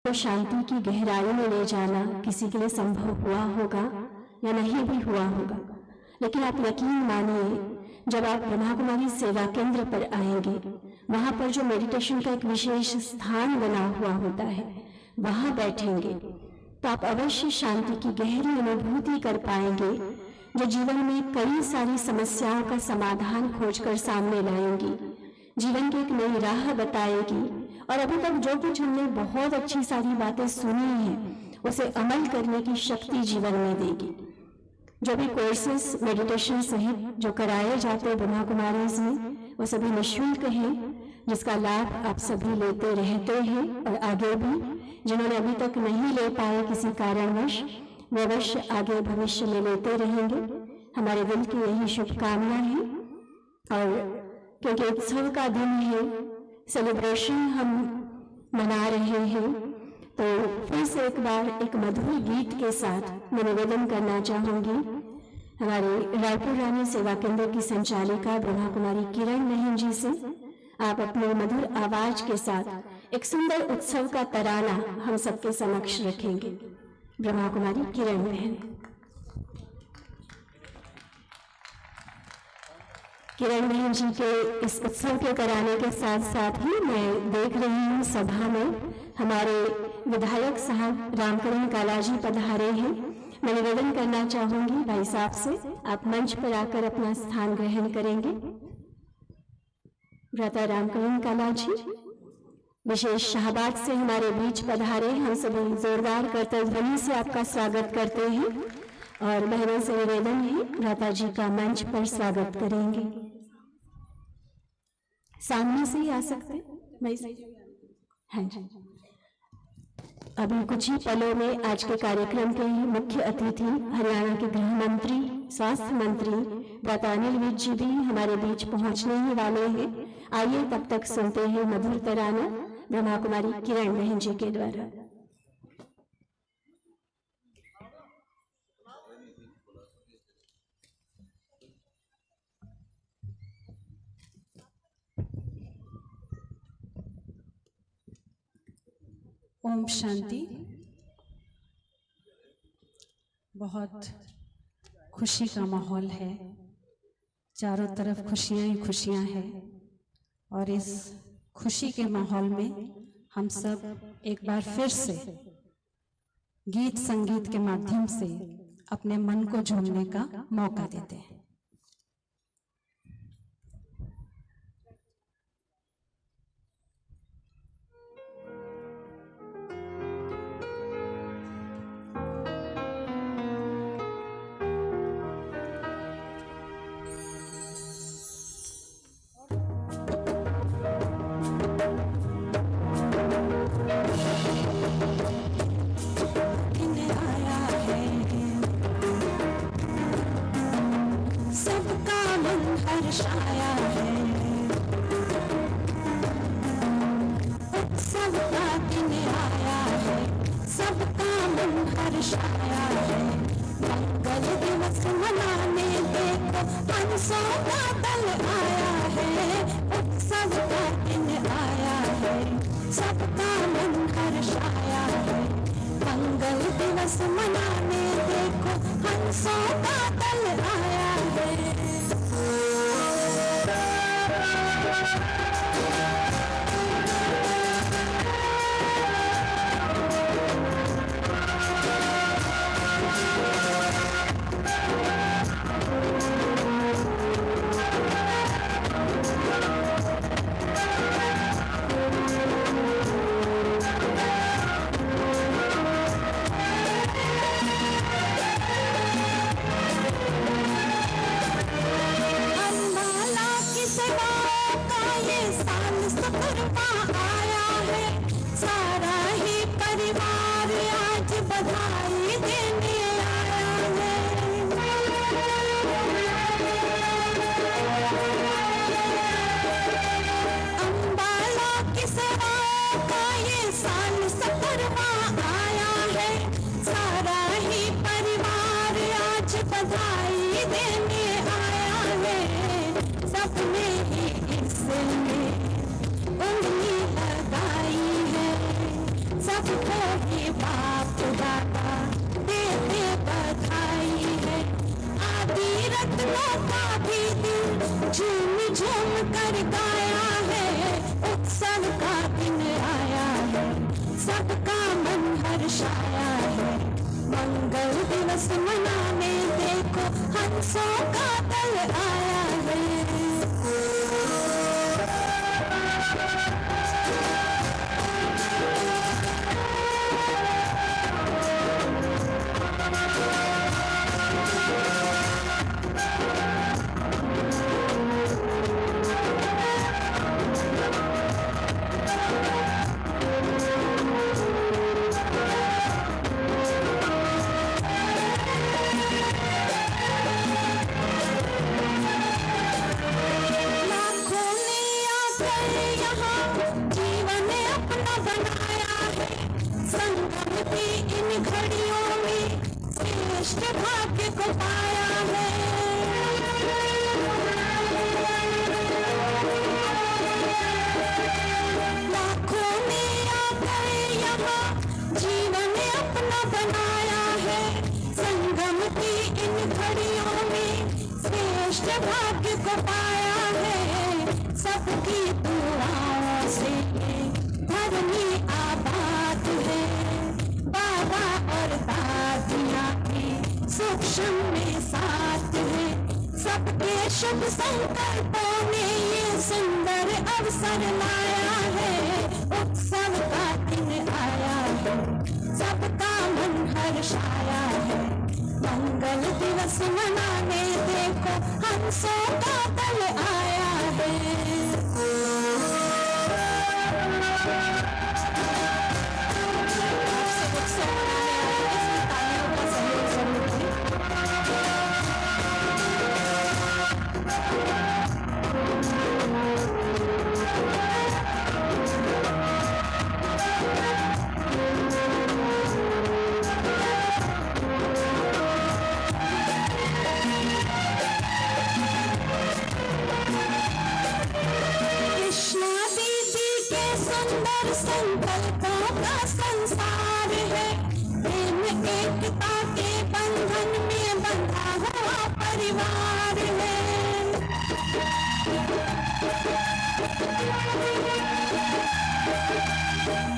तो शांति की गहराई में ले जाना किसी के लिए संभव हुआ होगा या नहीं भी हुआ होगा, लेकिन आप यकीन मानिए जब आप ब्रह्मा कुमारी सेवा केंद्र पर आएंगे, वहां पर जो मेडिटेशन का एक विशेष स्थान बना हुआ होता है, वहां बैठेंगे तो आप अवश्य शांति की गहरी अनुभूति कर पाएंगे, जो जीवन में कई सारी समस्याओं का समाधान खोजकर सामने लाएंगी, जीवन की एक नई राह बताएगी। और अभी तक जो कुछ हमने बहुत अच्छी सारी बातें सुनी हैं, उसे अमल करने की शक्ति जीवन में देगी। जो भी कोर्सेस मेडिटेशन सहित जो कराए जाते हैं ब्रह्मा कुमारीज में, वो सभी निःशुल्क हैं, जिसका लाभ आप सभी लेते रहते हैं और आगे भी जिन्होंने अभी तक नहीं ले पाए किसी कारणवश, वे अवश्य आगे भविष्य में लेते रहेंगे। हमारे दिल की यही शुभकामना है। और क्योंकि उत्सव का दिन है, सेलिब्रेशन हम मना रहे हैं, तो फिर से एक बार एक मधुर गीत के साथ मैं निवेदन करना चाहूंगी हमारे रायपुर रानी सेवा केंद्र की संचालिका ब्रह्मा कुमारी किरण बहन जी से। आप अपने मधुर आवाज के साथ एक सुंदर उत्सव का तराना हम सबके समक्ष रखेंगे। ब्रह्मा कुमारी किरण बहन। किरण बहन जी के इस उत्सव के कराने के साथ साथ ही मैं देख रही हूँ सभा में हमारे विधायक साहब रामकरण कालाजी पधारे हैं। मैं निवेदन करना चाहूंगी भाई साहब से, आप मंच पर आकर अपना स्थान ग्रहण करेंगे। भ्राता रामकरण कालाजी विशेष शाहबाद से हमारे बीच पधारे। हम सभी जोरदार करतल ध्वनि से आपका स्वागत करते हैं और बहनों से निवेदन है भ्राता जी का मंच पर स्वागत करेंगे। सामने से ही आ सकते हैं। हाँ जी। अभी कुछ ही पलों में आज के कार्यक्रम के मुख्य अतिथि हरियाणा के गृह मंत्री, स्वास्थ्य मंत्री भ्राता अनिल विज जी भी हमारे बीच पहुंचने ही वाले हैं। आइए तब तक सुनते हैं मधुर तराना ब्रह्मा कुमारी किरण बहन जी के द्वारा। ओम शांति। बहुत खुशी का माहौल है, चारों तरफ खुशियां ही खुशियां हैं और इस खुशी के माहौल में हम सब एक बार फिर से गीत संगीत के माध्यम से अपने मन को झूमने का मौका देते हैं। ही बाप दादा देते बधाई है। आदि रत्नों का भी दिल झूम झूम कर गाया है। उत्सव का दिन आया है, सबका मन हर्षाया है। मंगल दिवस मनाने देखो हंसों का दल आया है। भाग्य को पाया है। लाखों ने आकर यहाँ जीवन अपना बनाया है। संगम की इन घड़ियों में श्रेष्ठ भाग्य को पाया है। सबकी दुआओं से धरनी आबाद है। बाबा और दादियाँ सूक्ष्म में साथ है। सबके शुभ संकल्पों ने ये सुंदर अवसर लाया है। उत्सव का दिन आया है, सबका मन हर्षाया है। मंगल दिवस मनाने देखो हंसों का दल आया है। संकल्पों का संसार है। प्रेम एकता के बंधन में बंधा हुआ परिवार है।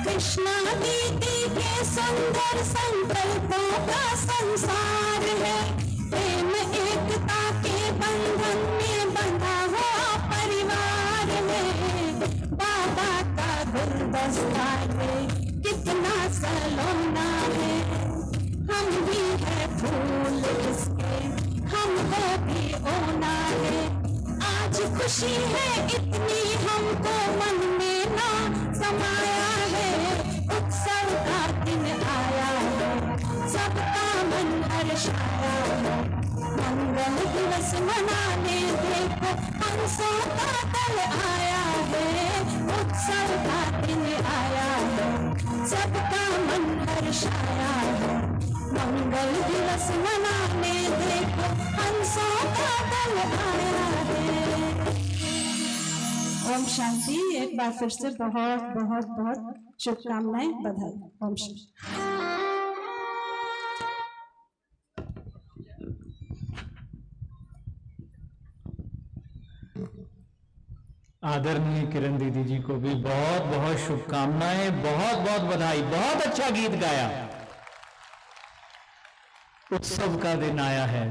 कृष्णा दीदी के सुंदर संकल्पों का संसार है। प्रेम एकता के बंधन में बंधा हुआ परिवार में। बाबा का गुलदस्ता है कितना सलोना है। हम भी है फूल इसके, हमको भी ओना है। आज खुशी है इतनी हमको मन में ना समाया है। उत्सव का दिन आया है, सबका मन हर्षाया है। मंगल दिवस मनाने देखो हंसों का दल आया है। उत्सव का दिन आया है, सबका मन हर्षाया है। मंगल दिवस मनाने देखो हंसों का दल आया है। ओम शांति। एक बार फिर से बहुत बहुत बहुत शुभकामनाएं, बधाई। ओम शांति। आदरणीय किरण दीदी जी को भी बहुत बहुत शुभकामनाएं, बहुत बहुत बधाई। बहुत अच्छा गीत गाया। उत्सव का दिन आया है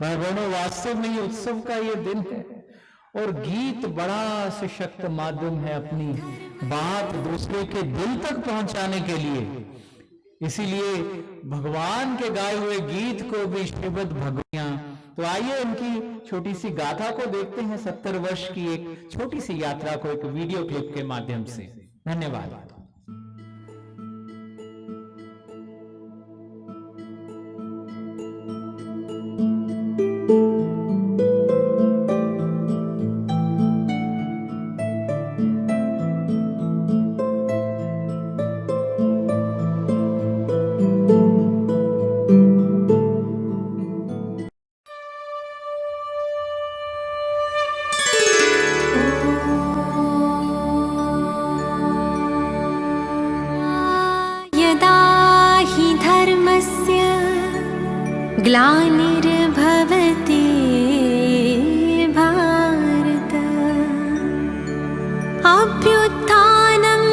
भाई बहनों, वास्तव में ये उत्सव का ये दिन है और गीत बड़ा सशक्त माध्यम है अपनी बात दूसरे के दिल तक पहुंचाने के लिए। इसीलिए भगवान के गाए हुए गीत को भी श्रीमद् भगवतियां। तो आइए उनकी छोटी सी गाथा को देखते हैं, 70 वर्ष की एक छोटी सी यात्रा को एक वीडियो क्लिप के माध्यम से। धन्यवाद। ग्लानिर्भवति भारत अभ्युत्थानम्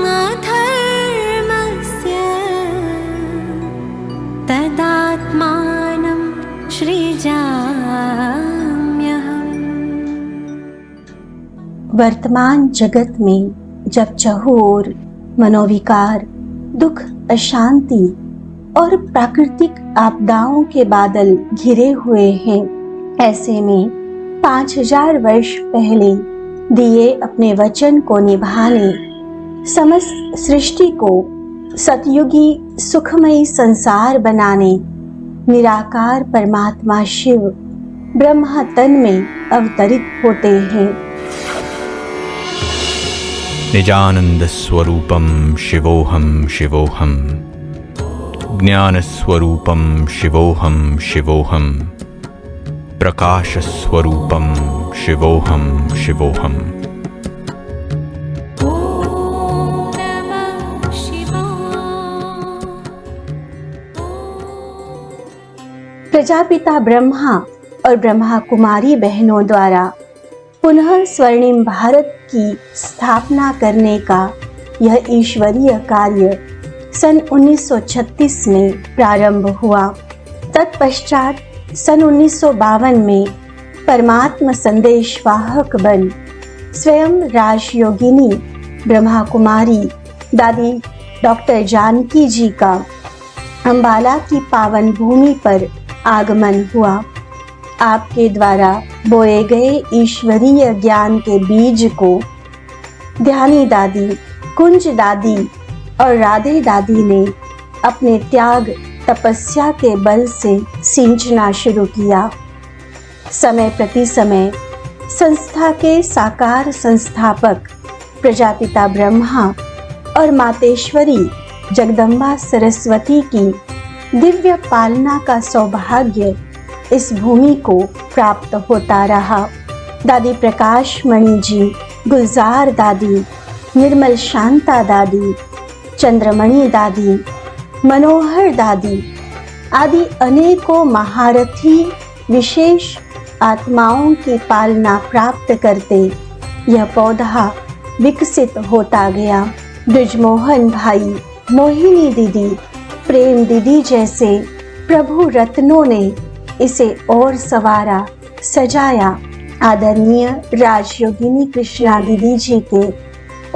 अधर्मस्य तदात्मानं सृजाम्यहम्। वर्तमान जगत में जब चहुओर मनोविकार, दुख, अशांति और प्राकृतिक आपदाओं के बादल घिरे हुए हैं, ऐसे में 5000 वर्ष पहले दिए अपने वचन को निभाने, समस्त सृष्टि को सतयुगी सुखमयी संसार बनाने निराकार परमात्मा शिव ब्रह्मा तन में अवतरित होते हैं। निजानंद स्वरूपम शिवोहम शिवोहम, ज्ञान स्वरूपम शिवोहम शिवोहम, प्रकाश स्वरूपम शिवोहम शिवोहम। प्रजापिता ब्रह्मा और ब्रह्मा कुमारी बहनों द्वारा पुनः स्वर्णिम भारत की स्थापना करने का यह ईश्वरीय कार्य सन 1936 में प्रारंभ हुआ। तत्पश्चात सन 1952 में परमात्मा संदेश वाहक बन स्वयं राजयोगिनी ब्रह्मा कुमारी दादी डॉक्टर जानकी जी का अंबाला की पावन भूमि पर आगमन हुआ। आपके द्वारा बोए गए ईश्वरीय ज्ञान के बीज को ध्यानी दादी, कुंज दादी और राधे दादी ने अपने त्याग तपस्या के बल से सींचना शुरू किया। समय प्रति समय संस्था के साकार संस्थापक प्रजापिता ब्रह्मा और मातेश्वरी जगदम्बा सरस्वती की दिव्य पालना का सौभाग्य इस भूमि को प्राप्त होता रहा। दादी प्रकाश मणि जी, गुलजार दादी, निर्मल शांता दादी, चंद्रमणि दादी, मनोहर दादी आदि अनेकों महारथी विशेष आत्माओं की पालना प्राप्त करते यह पौधा विकसित होता गया। ब्रिजमोहन भाई, मोहिनी दीदी, प्रेम दीदी जैसे प्रभु रत्नों ने इसे और सवारा, सजाया। आदरणीय राजयोगिनी कृष्णा दीदी जी के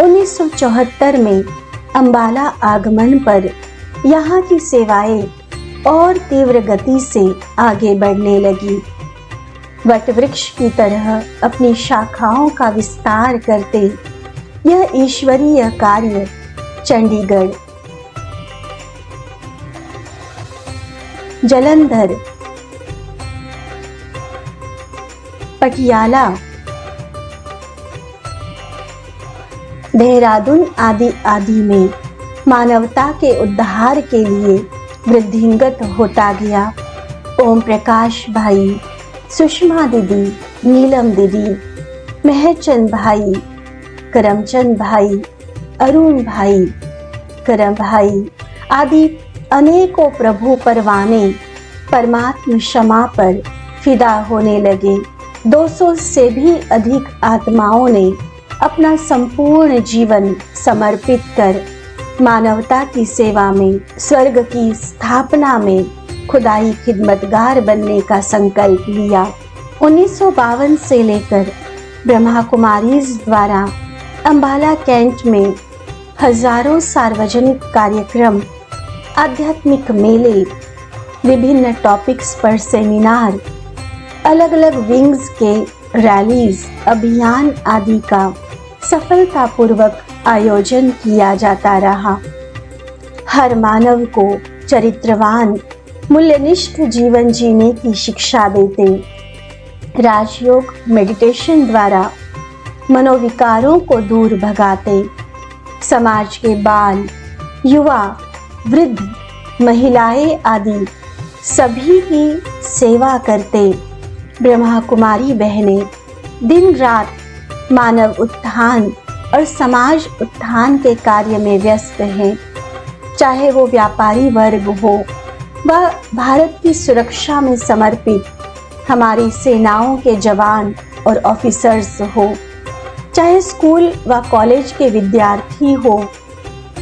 1974 में अंबाला आगमन पर यहाँ की सेवाएं और तीव्र गति से आगे बढ़ने लगी। वटवृक्ष की तरह अपनी शाखाओं का विस्तार करते यह ईश्वरीय कार्य चंडीगढ़, जलंधर, पटियाला, देहरादून आदि में मानवता के उद्धार के लिए वृद्धिंगत होता गया। ओम प्रकाश भाई, सुषमा दीदी, नीलम दीदी, महचंद भाई, करमचंद भाई, अरुण भाई, करम भाई आदि अनेकों प्रभु परवाने परमात्म क्षमा पर फिदा होने लगे। 200 से भी अधिक आत्माओं ने अपना संपूर्ण जीवन समर्पित कर मानवता की सेवा में, स्वर्ग की स्थापना में खुदाई खिदमतगार बनने का संकल्प लिया। 1952 से लेकर ब्रह्मा कुमारीज द्वारा अंबाला कैंट में हजारों सार्वजनिक कार्यक्रम, आध्यात्मिक मेले, विभिन्न टॉपिक्स पर सेमिनार, अलग अलग विंग्स के रैलीज, अभियान आदि का सफलतापूर्वक आयोजन किया जाता रहा। हर मानव को चरित्रवान, मूल्यनिष्ठ जीवन जीने की शिक्षा देते राजयोग मेडिटेशन द्वारा मनोविकारों को दूर भगाते समाज के बाल, युवा, वृद्ध, महिलाएं आदि सभी की सेवा करते ब्रह्मा कुमारी बहनें दिन रात मानव उत्थान और समाज उत्थान के कार्य में व्यस्त हैं। चाहे वो व्यापारी वर्ग हो, व भारत की सुरक्षा में समर्पित हमारी सेनाओं के जवान और ऑफिसर्स हो, चाहे स्कूल व कॉलेज के विद्यार्थी हो,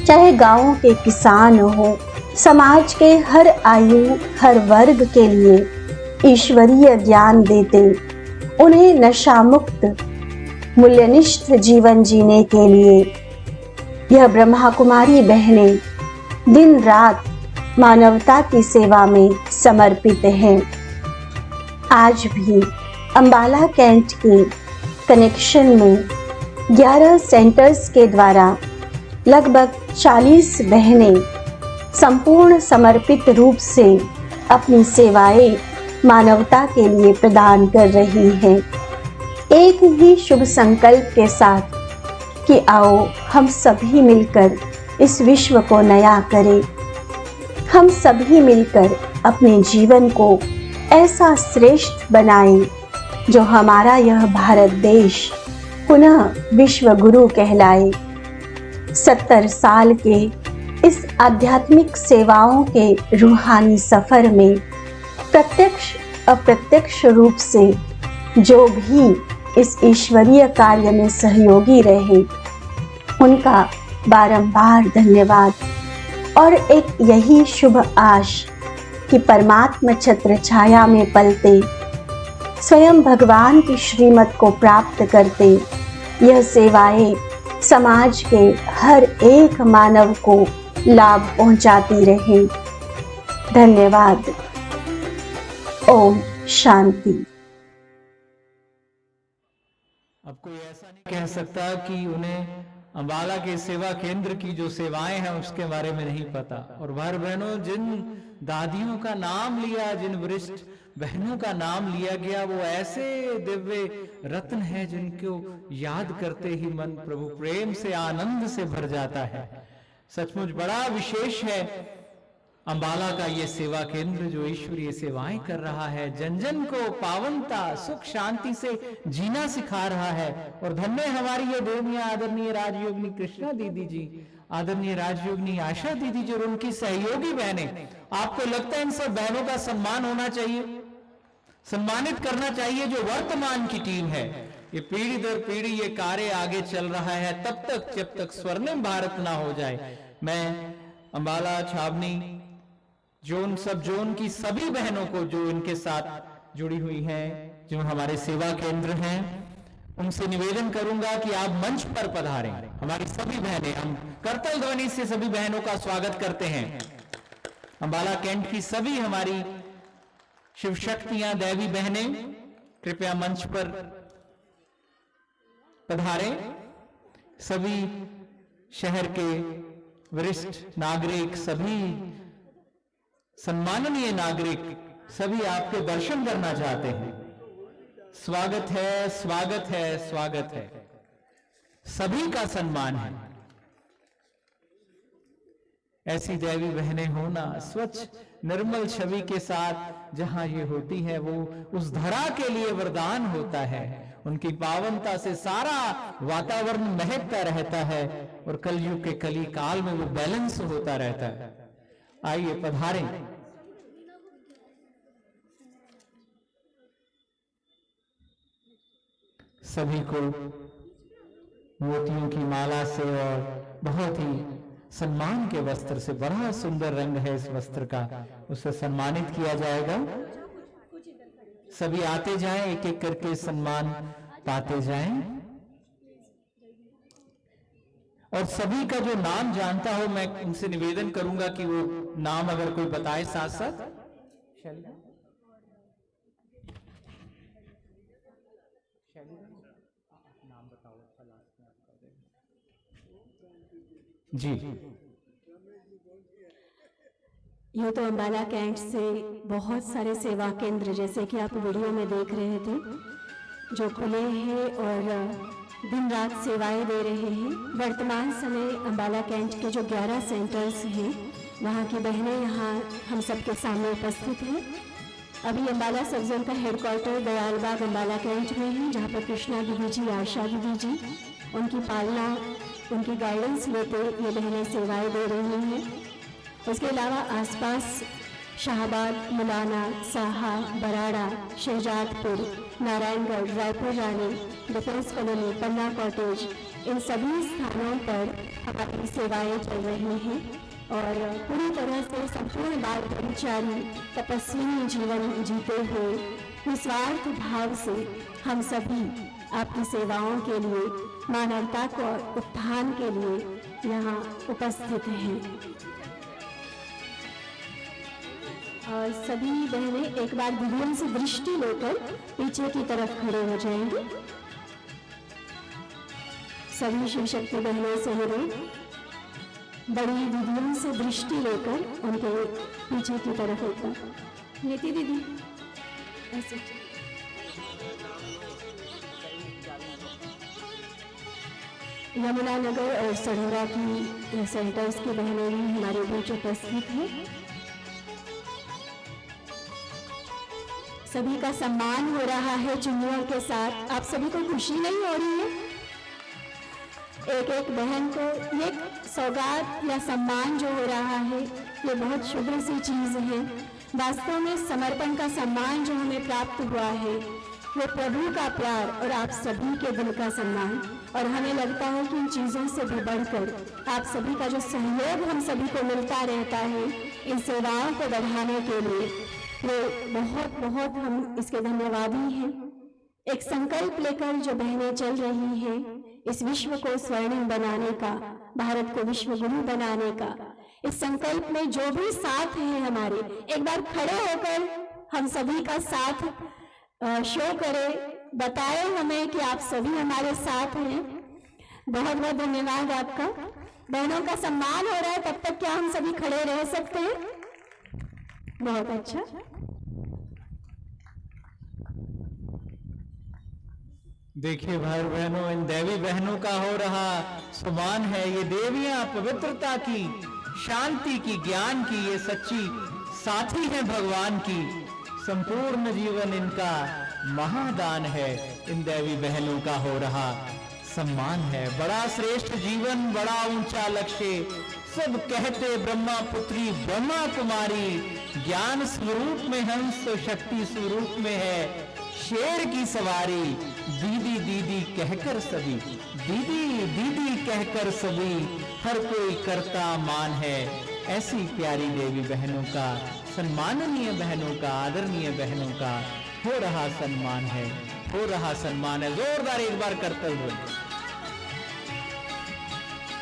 चाहे गांवों के किसान हो, समाज के हर आयु हर वर्ग के लिए ईश्वरीय ज्ञान देते उन्हें नशा मुक्त मूल्यनिष्ठ जीवन जीने के लिए यह ब्रह्मा कुमारी बहनें दिन रात मानवता की सेवा में समर्पित हैं। आज भी अंबाला कैंट के कनेक्शन में 11 सेंटर्स के द्वारा लगभग 40 बहनें संपूर्ण समर्पित रूप से अपनी सेवाएं मानवता के लिए प्रदान कर रही हैं। एक ही शुभ संकल्प के साथ कि आओ हम सभी मिलकर इस विश्व को नया करें, हम सभी मिलकर अपने जीवन को ऐसा श्रेष्ठ बनाएं जो हमारा यह भारत देश पुनः विश्व गुरु कहलाए। 70 साल के इस आध्यात्मिक सेवाओं के रूहानी सफर में प्रत्यक्ष अप्रत्यक्ष रूप से जो भी इस ईश्वरीय कार्य में सहयोगी रहे उनका बारंबार धन्यवाद और एक यही शुभ आश कि परमात्मा छत्र छाया में पलते स्वयं भगवान की श्रीमत को प्राप्त करते यह सेवाएं समाज के हर एक मानव को लाभ पहुंचाती रहे। धन्यवाद। ओम शांति। अब कोई ऐसा नहीं कह सकता कि उन्हें अंबाला के सेवा केंद्र की जो सेवाएं हैं उसके बारे में नहीं पता। और भाई बहनों, जिन दादियों का नाम लिया, जिन वरिष्ठ बहनों का नाम लिया गया, वो ऐसे दिव्य रत्न हैं जिनको याद करते ही मन प्रभु प्रेम से आनंद से भर जाता है। सचमुच बड़ा विशेष है अंबाला का ये सेवा केंद्र जो ईश्वरीय सेवाएं कर रहा है, जन जन को पावनता सुख शांति से जीना सिखा रहा है। और धन्य हमारी ये देवनिया आदरणीय राजयोगिनी कृष्णा दीदी जी, आदरणीय राजयोगिनी आशा दीदी जी और उनकी सहयोगी बहनें। आपको लगता है इन सब बहनों का सम्मान होना चाहिए, सम्मानित करना चाहिए जो वर्तमान की टीम है। ये पीढ़ी दर पीढ़ी ये कार्य आगे चल रहा है तब तक जब तक स्वर्णिम भारत ना हो जाए। मैं अंबाला छावनी जोन सब जोन की सभी बहनों को जो इनके साथ जुड़ी हुई हैं, जो हमारे सेवा केंद्र हैं, उनसे निवेदन करूंगा कि आप मंच पर पधारें। हमारी सभी बहनें, हम करतल ध्वनि से सभी बहनों का स्वागत करते हैं। अंबाला कैंट की सभी हमारी शिव शक्तियां दैवी बहनें कृपया मंच पर पधारें। सभी शहर के वरिष्ठ नागरिक, सभी सम्माननीय नागरिक, सभी आपके दर्शन करना चाहते हैं। स्वागत है, स्वागत है, स्वागत है। सभी का सम्मान है। ऐसी दैवी बहनें होना, स्वच्छ निर्मल छवि के साथ जहां ये होती है, वो उस धरा के लिए वरदान होता है। उनकी पावनता से सारा वातावरण महकता रहता है और कलयुग के कली काल में वो बैलेंस होता रहता है। आइए पधारें। सभी को मोतियों की माला से और बहुत ही सम्मान के वस्त्र से, बड़ा सुंदर रंग है इस वस्त्र का, उसे सम्मानित किया जाएगा। सभी आते जाएं, एक एक करके सम्मान पाते जाएं। और सभी का जो नाम जानता हो, मैं उनसे निवेदन करूंगा कि वो नाम अगर कोई बताए साथ साथ। नाम बताओ जी। यूँ तो अंबाला कैंट से बहुत सारे सेवा केंद्र, जैसे कि आप वीडियो में देख रहे थे, जो खुले हैं और दिन रात सेवाएं दे रहे हैं। वर्तमान समय अंबाला कैंट के जो 11 सेंटर्स हैं, वहाँ की बहनें यहाँ हम सबके सामने उपस्थित हैं। अभी अंबाला सब जोन का हेडक्वार्टर दयालबाग अंबाला कैंट में है, जहाँ पर कृष्णा दीदी जी, आशा दीदी जी, उनकी पालना, उनकी गाइडेंस लेते ये बहनें सेवाएं दे रही हैं। उसके अलावा आसपास शाहबाद, मुलाना, साहा, बराड़ा, शहजादपुर, नारायणगढ़, रायपुर रानी, डिफेंस कॉलोनी, पन्ना कॉटेज, इन सभी स्थानों पर हमारी सेवाएं चल रही हैं और पूरी तरह से संपूर्ण बाल ब्रह्मचारी तपस्वी जीवन जीते हुए निस्वार्थ भाव से हम सभी आपकी सेवाओं के लिए, मानवता को उत्थान के लिए यहाँ उपस्थित हैं। और सभी बहनें एक बार दीदियों से दृष्टि लेकर पीछे की तरफ खड़े हो जाएंगे। सभी शिव शक्ति बहनें सहेली बड़ी दीदियों से दृष्टि लेकर उनके पीछे की तरफ एक बार। नीति दीदी ऐसे यमुनानगर और सढ़ौरा की सेंटर्स की बहनें भी हमारे बीच उपस्थित हैं। सभी का सम्मान हो रहा है चुन्नियों के साथ। आप सभी को खुशी नहीं हो रही है? एक एक बहन को ये सौगात या सम्मान जो हो रहा है, ये बहुत शुभ सी चीज है। वास्तव में समर्पण का सम्मान जो हमें प्राप्त हुआ है, वो प्रभु का प्यार और आप सभी के दिल का सम्मान। और हमें लगता है कि इन चीज़ों से भी बढ़कर आप सभी का जो सहयोग हम सभी को मिलता रहता है इन सेवाओं को बढ़ाने के लिए, वो बहुत बहुत हम इसके धन्यवादी हैं। एक संकल्प लेकर जो बहनें चल रही हैं इस विश्व को स्वर्णिम बनाने का, भारत को विश्व गुरु बनाने का, इस संकल्प में जो भी साथ है हमारे, एक बार खड़े होकर हम सभी का साथ शो करें, बताएं हमें कि आप सभी हमारे साथ हैं। बहुत बहुत धन्यवाद आपका। बहनों का सम्मान हो रहा है, तब तक क्या हम सभी खड़े रह सकते हैं? बहुत अच्छा। देखिए भाई बहनों, इन देवी बहनों का हो रहा सम्मान है। ये देवियां पवित्रता की, शांति की, ज्ञान की, ये सच्ची साथी है भगवान की। संपूर्ण जीवन इनका महादान है। इन देवी बहनों का हो रहा सम्मान है। बड़ा श्रेष्ठ जीवन, बड़ा ऊंचा लक्ष्य। सब कहते ब्रह्मा पुत्री, ब्रह्मा कुमारी, ज्ञान स्वरूप में हंस तो शक्ति स्वरूप में है शेर की सवारी। दीदी दीदी कहकर सभी, दीदी दीदी कहकर सभी, हर कोई करता मान है। ऐसी प्यारी देवी बहनों का, सम्माननीय बहनों का, आदरणीय बहनों का हो रहा सम्मान है, हो रहा सम्मान है। जोरदार एक बार करते हुए।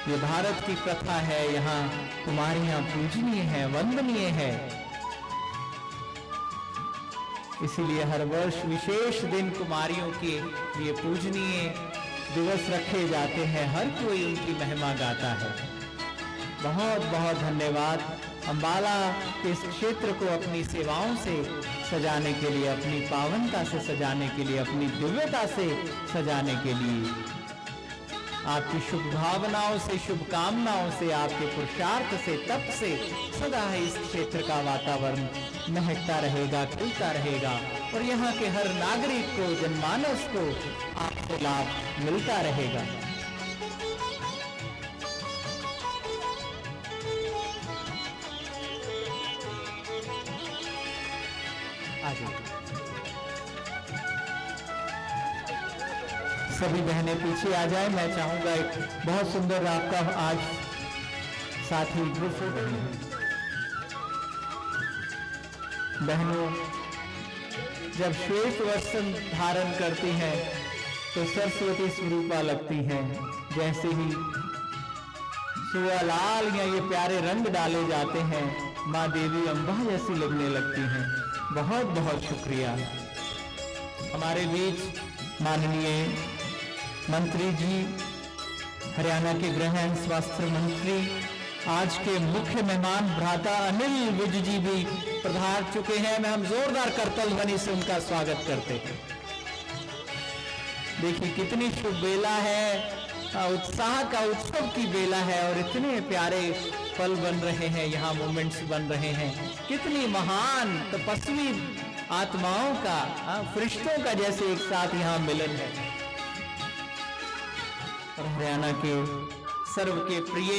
ये भारत की प्रथा है, यहाँ कुमारियां पूजनीय है, वंदनीय है। इसीलिए हर वर्ष विशेष दिन कुमारियों के लिए पूजनीय दिवस रखे जाते हैं। हर कोई उनकी महिमा गाता है। बहुत बहुत धन्यवाद अंबाला के इस क्षेत्र को अपनी सेवाओं से सजाने के लिए, अपनी पावनता से सजाने के लिए, अपनी दिव्यता से सजाने के लिए। आपकी शुभ भावनाओं से, शुभकामनाओं से, आपके पुरुषार्थ से, तप से सदा इस क्षेत्र का वातावरण महकता रहेगा, खिलता रहेगा और यहाँ के हर नागरिक को, जनमानस को आपसे लाभ मिलता रहेगा। सभी बहनें पीछे आ जाए। मैं चाहूंगा एक बहुत सुंदर आपका आज साथी ग्रुप फोटो। बहनों जब श्वेत वस्त्र धारण करती हैं तो सरस्वती स्वरूपा लगती हैं। जैसे ही सुआ लाल या ये प्यारे रंग डाले जाते हैं, माँ देवी अम्बा जैसी लगने लगती हैं। बहुत बहुत शुक्रिया। हमारे बीच माननीय मंत्री जी, हरियाणा के गृह एवं स्वास्थ्य मंत्री, आज के मुख्य मेहमान भ्राता अनिल विज जी भी पधार चुके हैं। मैं हम जोरदार करतल ध्वनि से उनका स्वागत करते हैं। देखिए कितनी शुभ बेला है, उत्साह का उत्सव की बेला है और इतने प्यारे पल बन रहे हैं, यहाँ मोमेंट्स बन रहे हैं। कितनी महान तपस्वी आत्माओं का, फरिश्तों का जैसे एक साथ यहाँ मिलन है। और हरियाणा के सर्व के प्रिय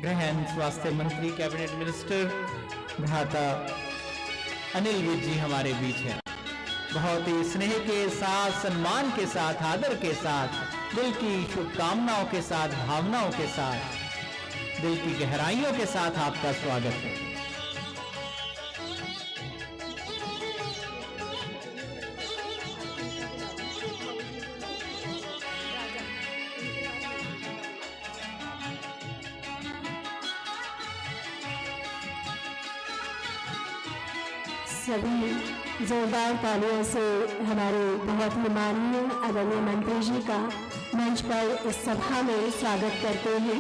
गृह एवं स्वास्थ्य मंत्री, कैबिनेट मिनिस्टर भ्राता अनिल विज जी हमारे बीच हैं। बहुत ही स्नेह के साथ, सम्मान के साथ, आदर के साथ, दिल की शुभकामनाओं के साथ, भावनाओं के साथ, दिल की गहराइयों के साथ आपका स्वागत है। सभी जोरदार तालियों से हमारे बहुत ही माननीय आदरणीय मंत्री जी का मंच पर इस सभा में स्वागत करते हैं।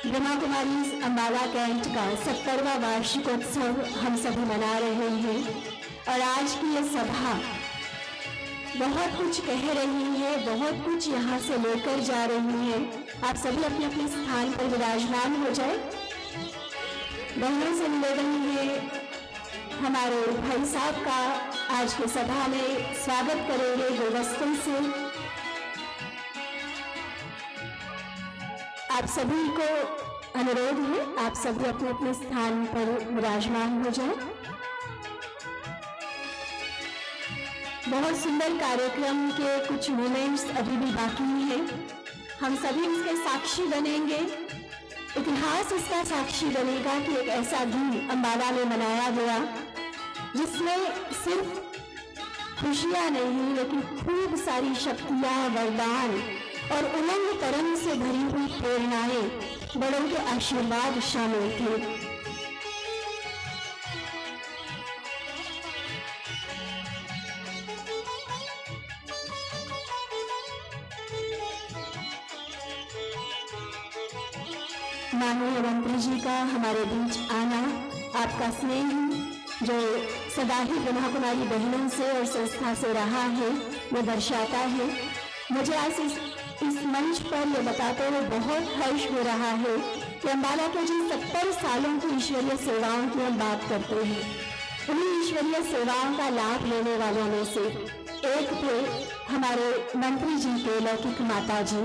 ब्रह्मा कुमारी अम्बाला कैंट का 70वां वार्षिकोत्सव हम सभी मना रहे हैं और आज की ये सभा बहुत कुछ कह रही है, बहुत कुछ यहाँ से लेकर जा रही है। आप सभी अपने अपने स्थान पर विराजमान हो जाए। बहनों से निवेदन है, हमारे भाई साहब का आज की सभा में स्वागत करेंगे गुलदस्तों से। आप सभी को अनुरोध है, आप सभी अपने अपने स्थान पर विराजमान हो जाए। बहुत सुंदर कार्यक्रम के कुछ मोमेंट्स अभी भी बाकी हैं। हम सभी इसके साक्षी बनेंगे। इतिहास इसका साक्षी बनेगा कि एक ऐसा दिन अम्बाला में मनाया गया जिसमें सिर्फ खुशियां नहीं लेकिन खूब सारी शक्तियां, वरदान और उमंग तरंग से भरी हुई प्रेरणाएं, बड़ों के आशीर्वाद शामिल थे। माननीय मंत्री जी का हमारे बीच आना, आपका स्नेह जो सदा ही ब्रह्मा कुमारी बहनों से और संस्था से रहा है, वो दर्शाता है। मुझे आज इस मंच पर ये बताते हुए बहुत हर्ष हो रहा है कि अम्बाला के जिन 70 सालों की ईश्वरीय सेवाओं की हम बात करते हैं, उन्हीं ईश्वरीय सेवाओं का लाभ लेने वालों में से एक थे हमारे मंत्री जी के लौकिक माता जी,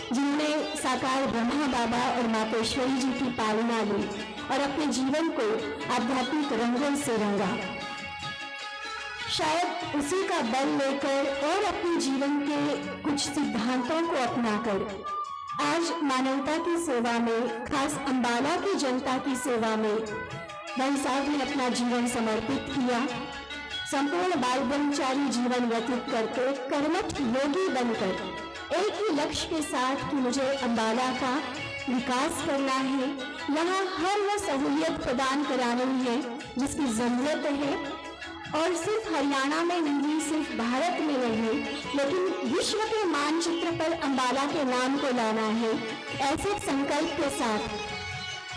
जिन्होंने साकार ब्रह्मा बाबा और मातेश्वरी जी की पालना ली और अपने जीवन को आध्यात्मिक रंगों से रंगा। शायद उसी का बल लेकर और अपने जीवन के कुछ सिद्धांतों को अपनाकर आज मानवता की सेवा में, खास अम्बाला की जनता की सेवा में भाई साहब ने अपना जीवन समर्पित किया। संपूर्ण बाल ब्रह्मचारी जीवन व्यतीत करके कर्मठ योगी बनकर एक ही लक्ष्य के साथ कि मुझे अम्बाला का विकास करना है, यहाँ हर वो सहूलियत प्रदान करानी है जिसकी ज़रूरत है, और सिर्फ हरियाणा में नहीं, सिर्फ भारत में नहीं, लेकिन विश्व के मानचित्र पर अम्बाला के नाम को लाना है। ऐसे संकल्प के साथ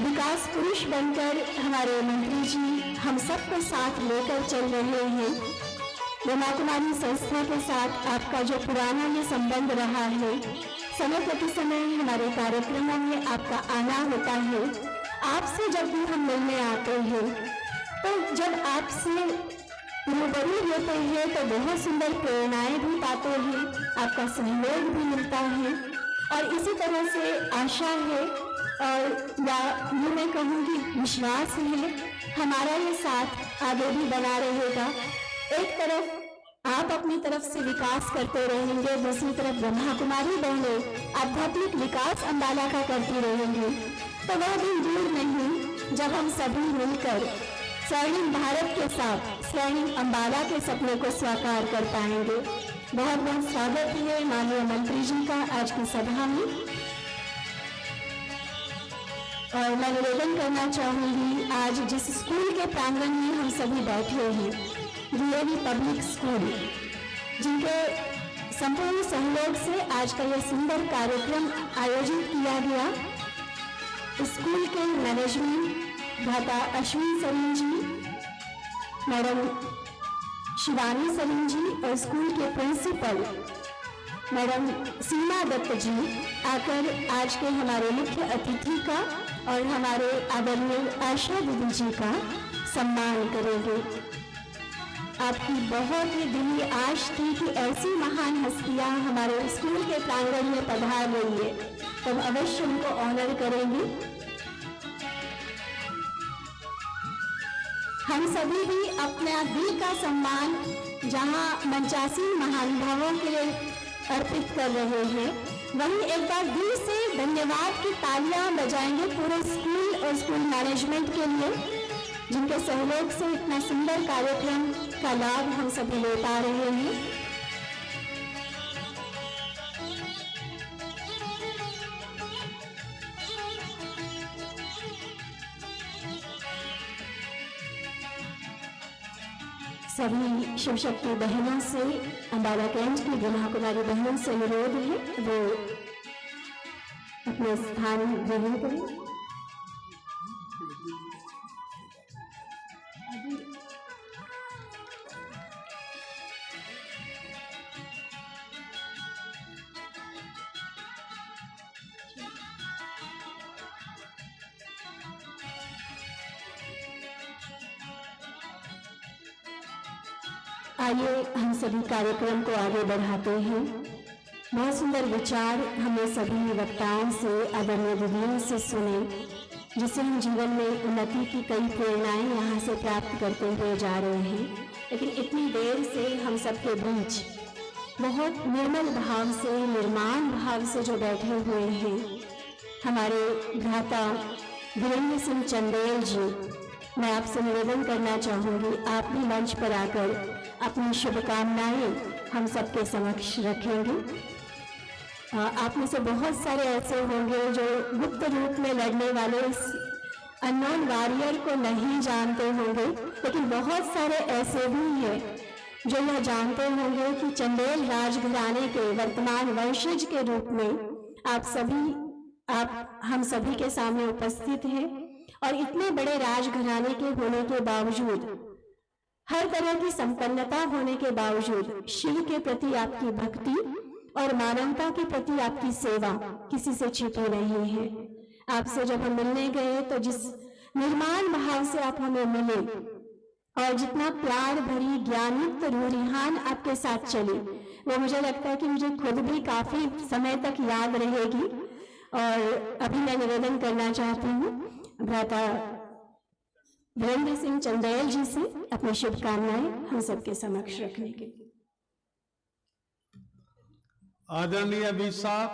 विकास पुरुष बनकर हमारे मंत्री जी हम सबको साथ लेकर चल रहे हैं। ब्रह्मा कुमारी संस्था के साथ आपका जो पुराना ये संबंध रहा है, समय प्रति समय हमारे कार्यक्रमों में आपका आना होता है। आपसे जब भी हम मिलने आते हैं तो जब आपसे रूबरू होते हैं तो बहुत सुंदर प्रेरणाएं भी पाते हैं, आपका सहयोग भी मिलता है और इसी तरह से आशा है और या यूँ मैं कहूँगी विश्वास है, हमारा ये साथ आगे भी बना रहेगा। एक तरफ आप अपनी तरफ से विकास करते रहेंगे, दूसरी तरफ ब्रह्मा कुमारी बहनें आध्यात्मिक विकास अम्बाला का करती रहेंगी, तो वह दिन दूर नहीं जब हम सभी मिलकर स्वर्णिम भारत के साथ स्वर्णिम अम्बाला के सपने को साकार कर पाएंगे। बहुत बहुत स्वागत है माननीय मंत्री जी का आज की सभा में। और मैं निवेदन करना चाहूँगी, आज जिस स्कूल के प्रांगण में हम सभी बैठे हैं, डीएवी पब्लिक स्कूल, जिनके संपूर्ण सहयोग से आज का यह सुंदर कार्यक्रम आयोजित किया गया, स्कूल के मैनेजमेंट भ्राता अश्विन सरीन जी, मैडम शिवानी सरीन जी और स्कूल के प्रिंसिपल मैडम सीमा दत्त जी आकर आज के हमारे मुख्य अतिथि का और हमारे आदरणीय आशा दीदी जी का सम्मान करेंगे। आपकी बहुत ही दिली आश थी कि ऐसी महान हस्तियां हमारे स्कूल के प्रांगण में पधार रही है, तब अवश्य उनको ऑनर करेंगे। हम सभी भी अपना दिल का सम्मान जहां 85 महानुभावों के लिए अर्पित कर रहे हैं, वहीं एक बार दिल से धन्यवाद की तालियां बजाएंगे पूरे स्कूल और स्कूल मैनेजमेंट के लिए, जिनके सहयोग से इतना सुंदर कार्यक्रम का लाभ हम सभी ले पा रहे हैं। सभी शिव शक्ति बहनों से, अम्बाला कैंट की ब्रह्मा कुमारी बहनों से अनुरोध है वो अपने स्थान ग्रहण करें। आइए हम सभी कार्यक्रम को आगे बढ़ाते हैं। बहुत सुंदर विचार हमने सभी वक्ताओं से, आदरणीय दीदियों से सुने, जिससे हम जीवन में उन्नति की कई प्रेरणाएं यहाँ से प्राप्त करते हुए जा रहे हैं। लेकिन इतनी देर से हम सबके बीच बहुत निर्मल भाव से, निर्माण भाव से जो बैठे हुए हैं, हमारे भ्राता वीरेंद्र सिंह चंदेल जी, मैं आपसे निवेदन करना चाहूँगी आप भी मंच पर आकर अपनी शुभकामनाएं हम सबके समक्ष रखेंगे। आप में से बहुत सारे ऐसे होंगे जो गुप्त रूप में लड़ने वाले इस अननोन वॉरियर को नहीं जानते होंगे, लेकिन बहुत सारे ऐसे भी हैं जो यह जानते होंगे कि चंदेल राजघराने के वर्तमान वंशज के रूप में आप हम सभी के सामने उपस्थित हैं। और इतने बड़े राजघराने के होने के बावजूद, हर तरह की संपन्नता होने के बावजूद, शिव के प्रति आपकी भक्ति और मानवता के प्रति आपकी सेवा किसी से छिपी नहीं है। आपसे जब हम मिलने गए तो जिस निर्माण भाव से आप हमें मिले और जितना प्यार भरी ज्ञानयुक्त रूहान आपके साथ चली, वो मुझे लगता है कि मुझे खुद भी काफी समय तक याद रहेगी। और अभी मैं निवेदन करना चाहती हूँ भ्राता वीरेंद्र सिंह चंदेल जी से अपनी शुभकामनाएं हम सबके समक्ष रखने के लिए। आदरणीय वी साहब,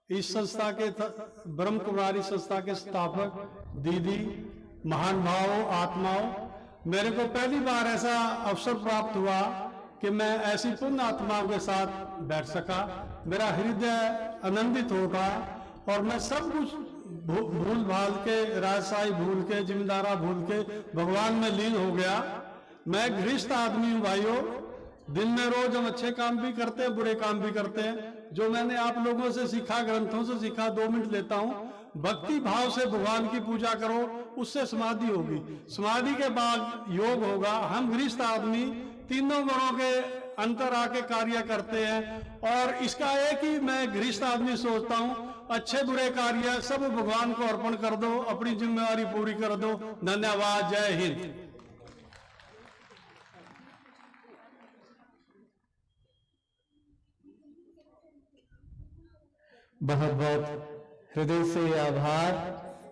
इस संस्था के ब्रह्म कुमारी संस्था के स्थापक दीदी, महान भावों, आत्माओं, मेरे को पहली बार ऐसा अवसर प्राप्त हुआ कि मैं ऐसी पुण्य आत्माओं के साथ बैठ सका। मेरा हृदय आनंदित होगा और मैं सब कुछ भूल भाल के, राजशाही भूल के, जिम्मेदारा भूल के भगवान में लीन हो गया। मैं गृहस्थ आदमी हूँ भाइयों। दिन में रोज हम अच्छे काम भी करते हैं, बुरे काम भी करते हैं। जो मैंने आप लोगों से सीखा, ग्रंथों से सीखा, 2 मिनट लेता हूँ। भक्ति भाव से भगवान की पूजा करो, उससे समाधि होगी, समाधि के बाद योग होगा। हम गृहस्थ आदमी तीनों गुणों के अंतर आके कार्य करते हैं और इसका एक ही मैं गृहस्थ आदमी सोचता हूँ, अच्छे बुरे कार्य सब भगवान को अर्पण कर दो, अपनी जिम्मेदारी पूरी कर दो। धन्यवाद। जय हिंद। बहुत बहुत हृदय से आभार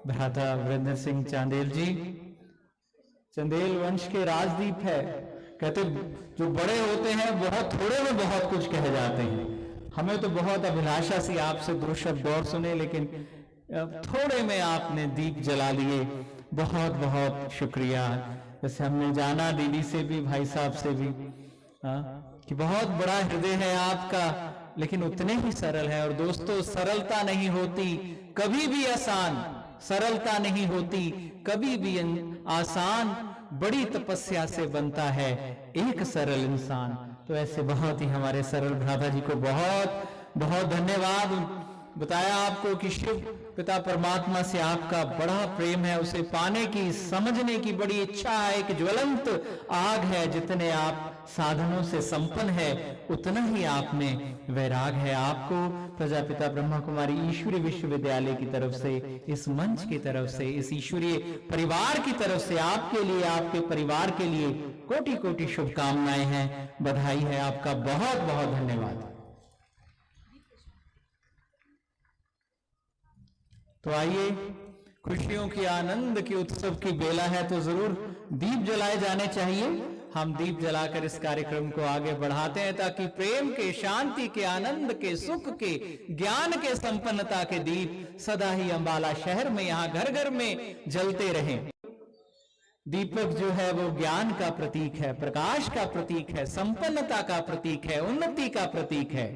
भ्राता वीरेंद्र सिंह चांदेल जी। चंदेल वंश के राजदीप है। कहते जो बड़े होते हैं बहुत थोड़े में बहुत कुछ कह जाते हैं। हमें तो बहुत अभिलाषा सी आपसे 2 शब्द और सुने, लेकिन थोड़े में आपने दीप जला लिए। बहुत बहुत शुक्रिया। जैसे हमने जाना दीदी से भी, भाई साहब से भी, कि बहुत बड़ा हृदय है आपका, लेकिन उतने ही सरल है। और दोस्तों, सरलता नहीं होती कभी भी आसान, सरलता नहीं होती कभी भी आसान, बड़ी तपस्या से बनता है एक सरल इंसान। तो ऐसे बहुत ही हमारे सरल भ्राता जी को बहुत बहुत धन्यवाद। बताया आपको कि शिव पिता परमात्मा से आपका बड़ा प्रेम है, उसे पाने की, समझने की बड़ी इच्छा है। एक ज्वलंत आग है। जितने आप साधनों से संपन्न है उतना ही आप में वैराग है। आपको प्रजापिता ब्रह्मा कुमारी ईश्वरीय विश्वविद्यालय की तरफ से, इस मंच की तरफ से, इस ईश्वरीय परिवार की तरफ से आपके लिए, आपके परिवार के लिए कोटि कोटि शुभकामनाएं हैं, बधाई है। आपका बहुत बहुत धन्यवाद। तो आइए, खुशियों की, आनंद की, उत्सव की बेला है, तो जरूर दीप जलाए जाने चाहिए। हम दीप जलाकर इस कार्यक्रम को आगे बढ़ाते हैं ताकि प्रेम के, शांति के, आनंद के, सुख के, ज्ञान के, संपन्नता के दीप सदा ही अंबाला शहर में, यहाँ घर घर में जलते रहें। दीपक जो है वो ज्ञान का प्रतीक है, प्रकाश का प्रतीक है, संपन्नता का प्रतीक है, उन्नति का प्रतीक है।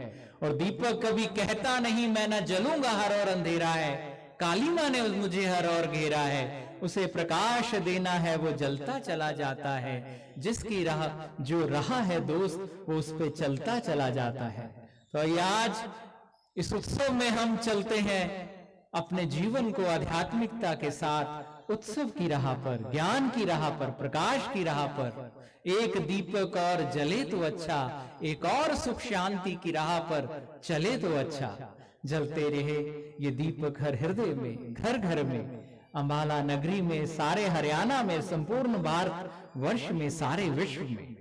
और दीपक कभी कहता नहीं मैं न जलूंगा हर और अंधेरा है, काली मां ने मुझे हर और घेरा है। उसे प्रकाश देना है, वो जलता चला जाता है। जिसकी राह जो रहा है दोस्त, वो उस पे चलता चला जाता है। तो ये आज इस उत्सव में हम चलते हैं अपने जीवन को आध्यात्मिकता के साथ उत्सव की राह पर, ज्ञान की राह पर, प्रकाश की राह पर। एक दीपक और जले तो अच्छा, एक और सुख शांति की राह पर चले तो अच्छा। जलते रहे ये दीपक हर हृदय में, घर घर में, अंबाला नगरी में, सारे हरियाणा में, संपूर्ण भारत वर्ष में, सारे विश्व में।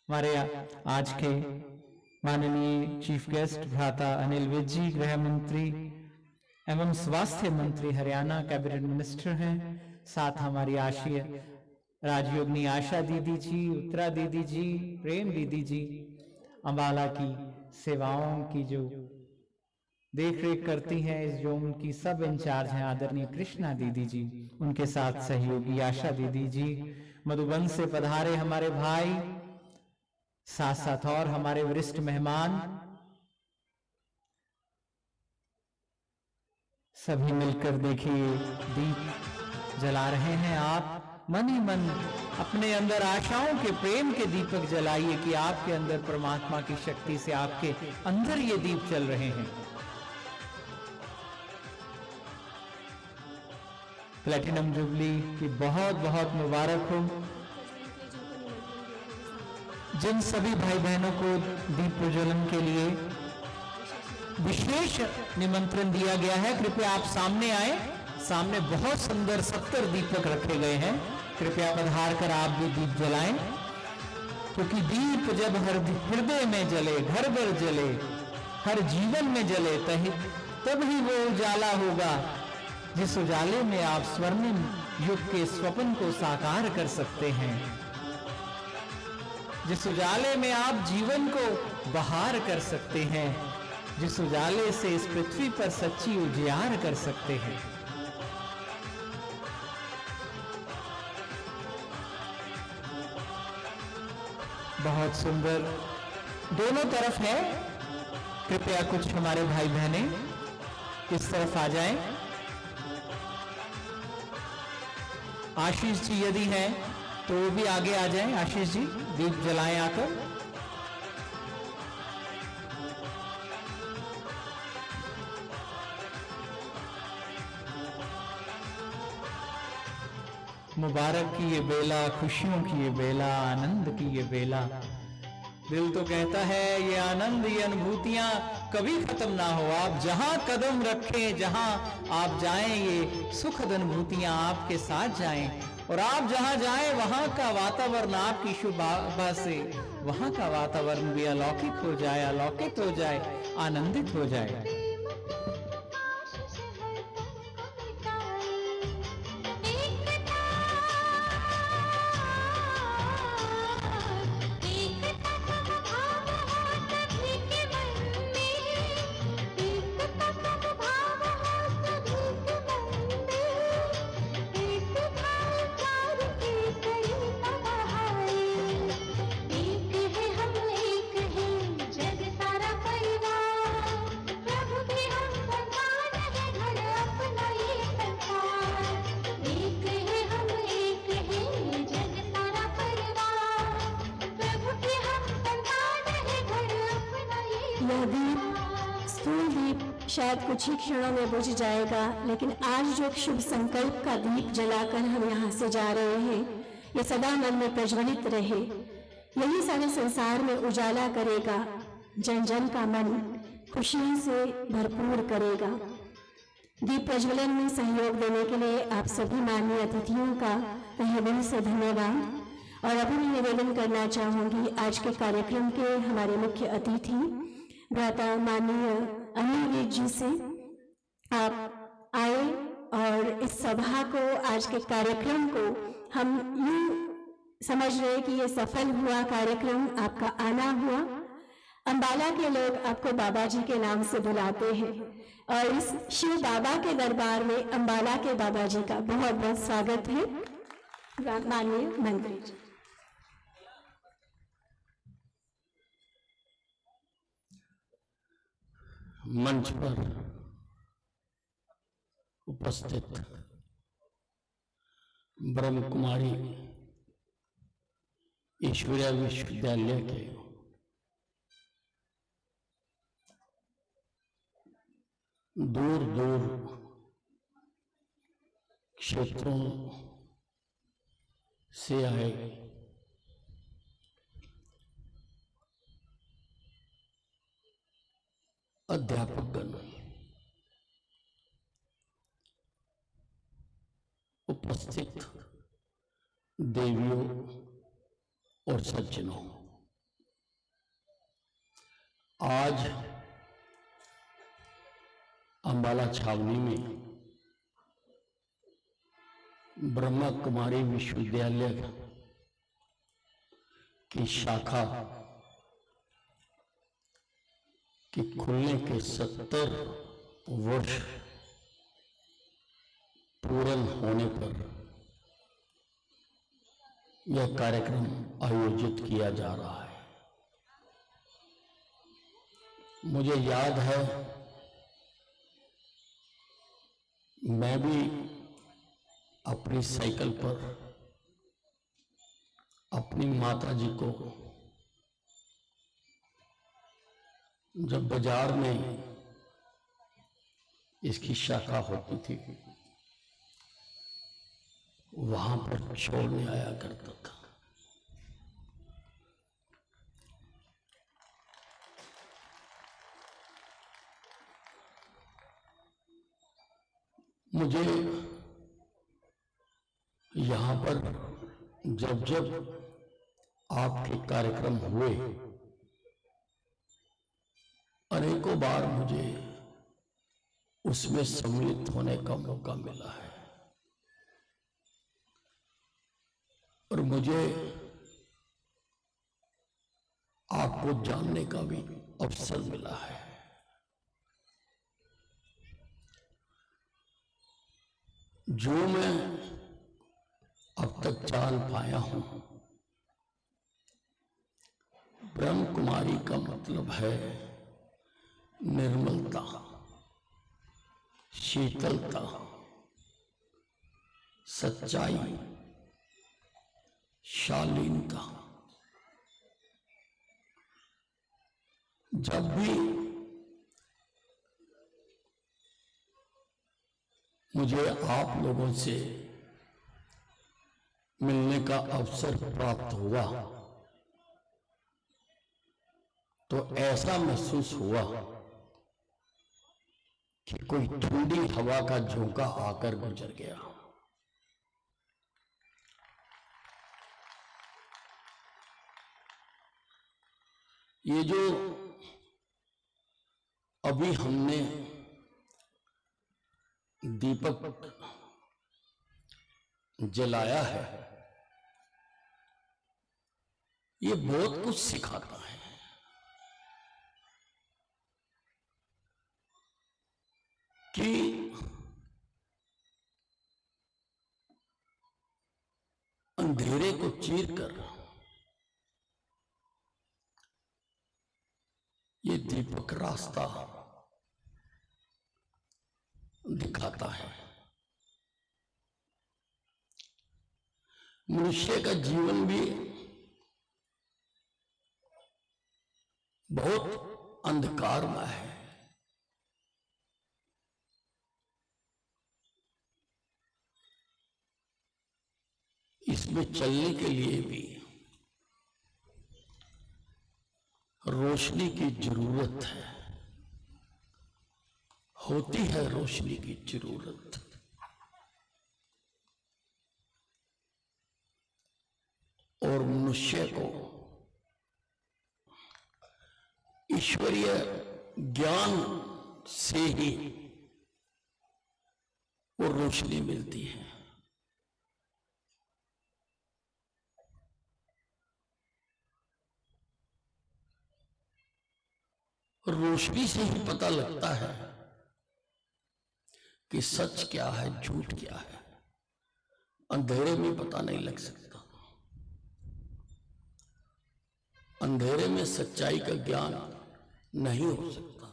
हमारे आज के माननीय चीफ गेस्ट भ्राता अनिल विज जी, गृह मंत्री एवं स्वास्थ्य मंत्री हरियाणा कैबिनेट मिनिस्टर हैं। साथ हमारी आशीय राजयोगिनी आशा दीदी जी, उत्तरा दीदी जी, प्रेम दीदी जी, अंबाला की सेवाओं की जो देख रेख करती हैं, इस जो उनकी सब इंचार्ज हैं आदरणीय कृष्णा दीदी जी, उनके साथ सहयोगी आशा दीदी जी, मधुबन से पधारे हमारे भाई, साथ साथ और हमारे वरिष्ठ मेहमान, सभी मिलकर देखिए दीप जला रहे हैं। आप मन ही मन अपने अंदर आशाओं के, प्रेम के दीपक जलाइए कि आपके अंदर परमात्मा की शक्ति से आपके अंदर ये दीप चल रहे हैं। प्लेटिनम जुबली की बहुत बहुत मुबारक हो। जिन सभी भाई बहनों को दीप प्रज्वलन के लिए विशेष निमंत्रण दिया गया है, कृपया आप सामने आए। सामने बहुत सुंदर 70 दीपक रखे गए हैं, कृपया पधार कर आप भी दीप जलाएं। क्योंकि दीप जब हर हृदय में जले, घर घर जले, हर जीवन में जले, तब ही वो उजाला होगा जिस उजाले में आप स्वर्णिम युग के स्वप्न को साकार कर सकते हैं, जिस उजाले में आप जीवन को बहार कर सकते हैं, जिस उजाले से इस पृथ्वी पर सच्ची उजियार कर सकते हैं। बहुत सुंदर दोनों तरफ है। कृपया कुछ हमारे भाई बहनें इस तरफ आ जाएं। आशीष जी यदि हैं तो वो भी आगे आ जाएं। आशीष जी दीप जलाएं आकर। मुबारक की ये बेला, खुशियों की ये बेला, आनंद की ये बेला। दिल तो कहता है ये आनंद, ये अनुभूतियां कभी खत्म ना हो। आप जहां कदम रखें, जहां आप जाएं, ये सुखद अनुभूतियां आपके साथ जाएं। और आप जहां जाएं वहां का वातावरण आपकी शुभ आभा से, वहां का वातावरण भी अलौकिक हो जाए, अलौकिक हो जाए, आनंदित हो जाए। यह दीप, स्थूल दीप शायद कुछ ही क्षणों में बुझ जाएगा, लेकिन आज जो शुभ संकल्प का दीप जलाकर हम यहाँ से जा रहे हैं, ये सदा मन में प्रज्वलित रहे। यही सारे संसार में उजाला करेगा, जन जन का मन खुशियों से भरपूर करेगा। दीप प्रज्वलन में सहयोग देने के लिए आप सभी माननीय अतिथियों का तहे दिल से धन्यवाद। और अभी मैं निवेदन करना चाहूंगी आज के कार्यक्रम के हमारे मुख्य अतिथि भ्राता माननीय अनिल विज जी से, आप आए और इस सभा को, आज के कार्यक्रम को हम यूं समझ रहे हैं कि ये सफल हुआ कार्यक्रम, आपका आना हुआ। अंबाला के लोग आपको बाबा जी के नाम से बुलाते हैं और इस शिव बाबा के दरबार में अंबाला के बाबा जी का बहुत बहुत स्वागत है। माननीय मंत्री जी। मंच पर उपस्थित ब्रह्म कुमारी ईश्वरीय विश्वविद्यालय के दूर दूर क्षेत्रों से आए अध्यापकगण, उपस्थित देवियों और सज्जनों, आज अंबाला छावनी में ब्रह्मा कुमारी विश्वविद्यालय की शाखा के खुलने के 70 वर्ष पूर्ण होने पर यह कार्यक्रम आयोजित किया जा रहा है। मुझे याद है, मैं भी अपनी साइकिल पर अपनी माता जी को जब बाजार में इसकी शाखा होती थी वहां पर छोड़ने आया करता था। मुझे यहाँ पर जब जब आपके कार्यक्रम हुए, अनेकों बार मुझे उसमें सम्मिलित होने का मौका मिला है और मुझे आपको जानने का भी अवसर मिला है। जो मैं अब तक जान पाया हूं, ब्रह्म कुमारी का मतलब है निर्मलता, शीतलता, सच्चाई, शालीनता। जब भी मुझे आप लोगों से मिलने का अवसर प्राप्त हुआ तो ऐसा महसूस हुआ कि कोई ठंडी हवा का झोंका आकर गुजर गया। ये जो अभी हमने दीपक जलाया है, ये बहुत कुछ सिखाता है। कि अंधेरे को चीरकर ये दीपक रास्ता दिखाता है। मनुष्य का जीवन भी बहुत अंधकारमय है। इसमें चलने के लिए भी रोशनी की जरूरत है, होती है रोशनी की जरूरत। और मनुष्य को ईश्वरीय ज्ञान से ही और रोशनी मिलती है। रोशनी से ही पता लगता है कि सच क्या है, झूठ क्या है। अंधेरे में पता नहीं लग सकता। अंधेरे में सच्चाई का ज्ञान नहीं हो सकता।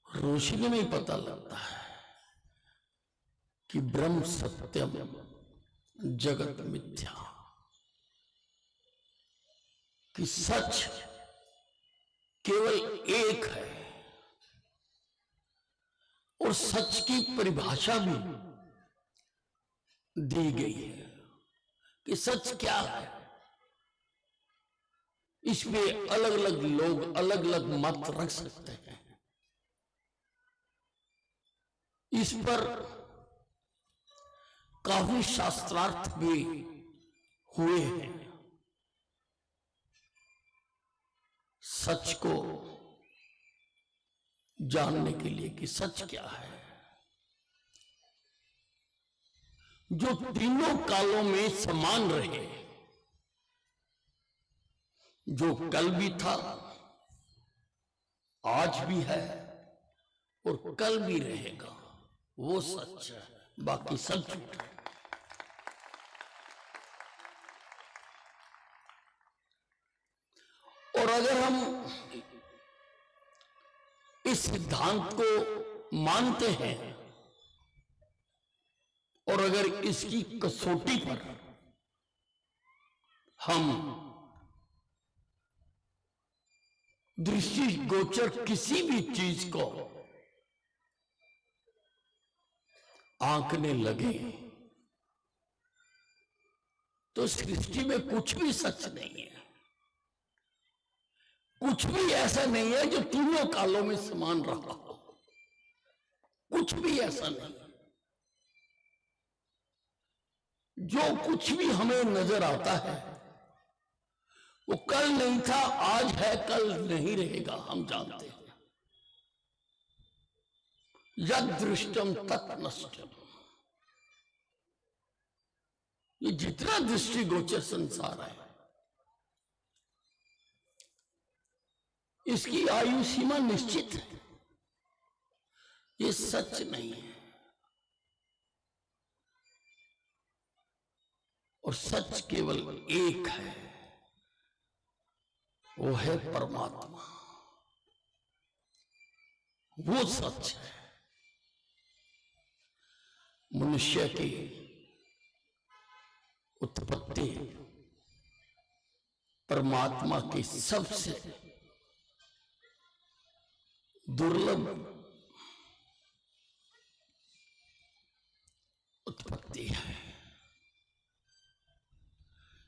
रोशनी में ही पता लगता है कि ब्रह्म सत्यम जगत मिथ्या, कि सच केवल एक है। और सच की परिभाषा भी दी गई है कि सच क्या है। इसमें अलग अलग लोग अलग अलग मत रख सकते हैं। इस पर काफी शास्त्रार्थ भी हुए हैं। सच को जानने के लिए कि सच क्या है, जो तीनों कालों में समान रहे, जो कल भी था, आज भी है और कल भी रहेगा, वो सच है। बाकी सब झूठ है। और अगर हम इस सिद्धांत को मानते हैं और अगर इसकी कसौटी पर हम दृष्टिगोचर किसी भी चीज को आंकने लगे तो सृष्टि में कुछ भी सच नहीं है। कुछ भी ऐसा नहीं है जो तीनों कालों में समान रहा हो। कुछ भी ऐसा नहीं। जो कुछ भी हमें नजर आता है वो कल नहीं था, आज है, कल नहीं रहेगा, हम जानते हैं। यद दृष्टम तत् नष्टम। ये जितना दृष्टिगोचर संसार है, इसकी आयु सीमा निश्चित है। ये सच नहीं है। और सच केवल एक है, वो है परमात्मा। वो सच है। मनुष्य की उत्पत्ति परमात्मा की सबसे दुर्लभ उत्पत्ति है,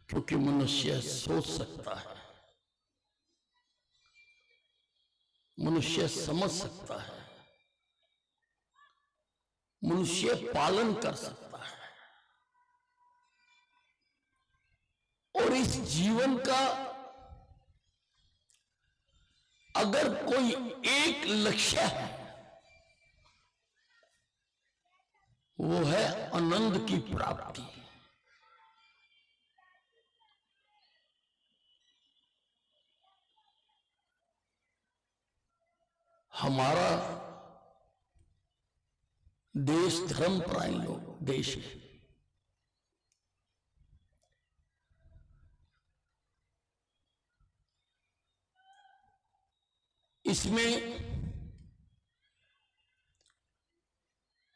क्योंकि मनुष्य सोच सकता है, मनुष्य समझ सकता है, मनुष्य पालन कर सकता है। और इस जीवन का अगर कोई एक लक्ष्य है, वो है आनंद की प्राप्ति। हमारा देश धर्मपरायण लोग देश है। इसमें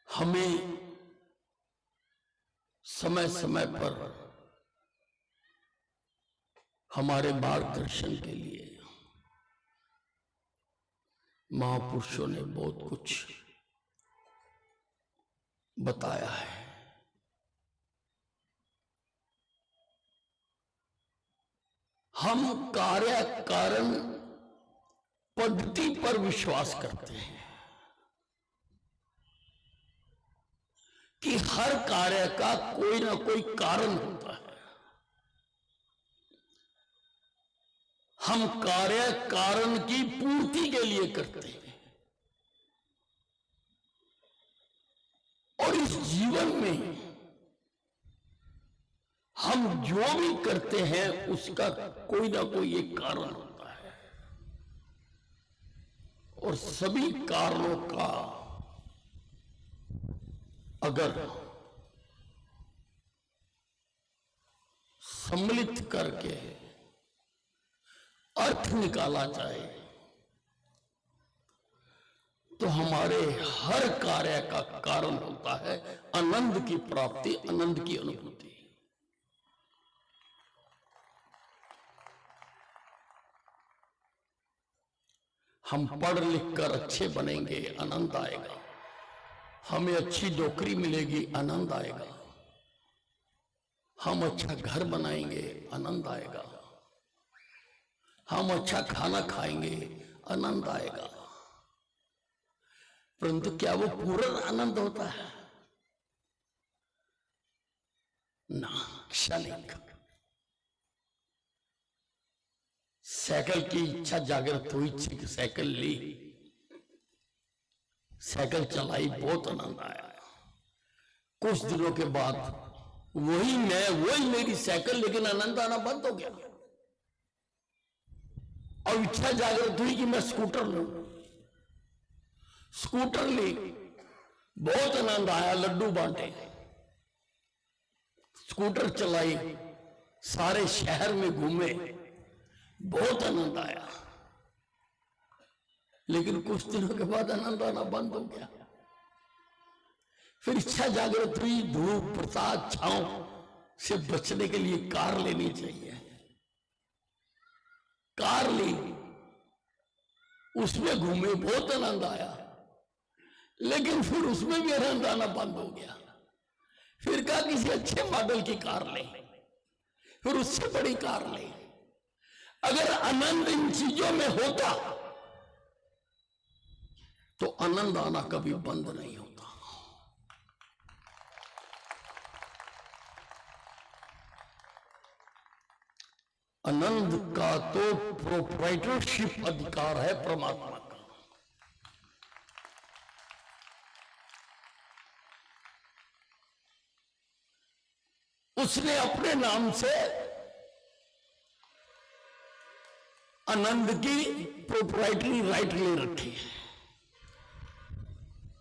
हमें समय समय पर हमारे मार्गदर्शन के लिए महापुरुषों ने बहुत कुछ बताया है। हम कार्य कारण पद्धति पर विश्वास करते हैं कि हर कार्य का कोई ना कोई कारण होता है। हम कार्य कारण की पूर्ति के लिए करते हैं। जीवन में हम जो भी करते हैं उसका कोई ना कोई एक कारण होता है, और सभी कारणों का अगर सम्मिलित करके अर्थ निकाला जाए तो हमारे हर कार्य का कारण होता है आनंद की प्राप्ति, आनंद की अनुभूति। हम पढ़ लिख कर अच्छे बनेंगे, आनंद आएगा। हमें अच्छी नौकरी मिलेगी, आनंद आएगा। हम अच्छा घर बनाएंगे, आनंद आएगा। हम अच्छा खाना खाएंगे, आनंद आएगा। परंतु क्या वो पूर्ण आनंद होता है? ना, क्षणिक। साइकिल की इच्छा जागृत हुई, साइकिल ली, साइकिल चलाई, बहुत आनंद आया। कुछ दिनों के बाद वही मैं, वही मेरी साइकिल, लेकिन आनंद आना बंद हो गया। और इच्छा जागृत हुई कि मैं स्कूटर लूं। स्कूटर ली, बहुत आनंद आया, लड्डू बांटे, स्कूटर चलाई, सारे शहर में घूमे, बहुत आनंद आया। लेकिन कुछ दिनों के बाद आनंद आना बंद हो गया। फिर इच्छा जागृत हुई, धूप प्रताप छांव से बचने के लिए कार लेनी चाहिए। कार ली, उसमें घूमे, बहुत आनंद आया। लेकिन फिर उसमें भी आनंद आना बंद हो गया। फिर कहा किसी अच्छे मॉडल की कार ले, फिर उससे बड़ी कार ले। अगर आनंद इन चीजों में होता तो आनंद आना कभी बंद नहीं होता। आनंद का तो प्रोप्राइटरशिप अधिकार है परमात्मा का। उसने अपने नाम से आनंद की प्रोप्राइटरी राइट ले रखी है,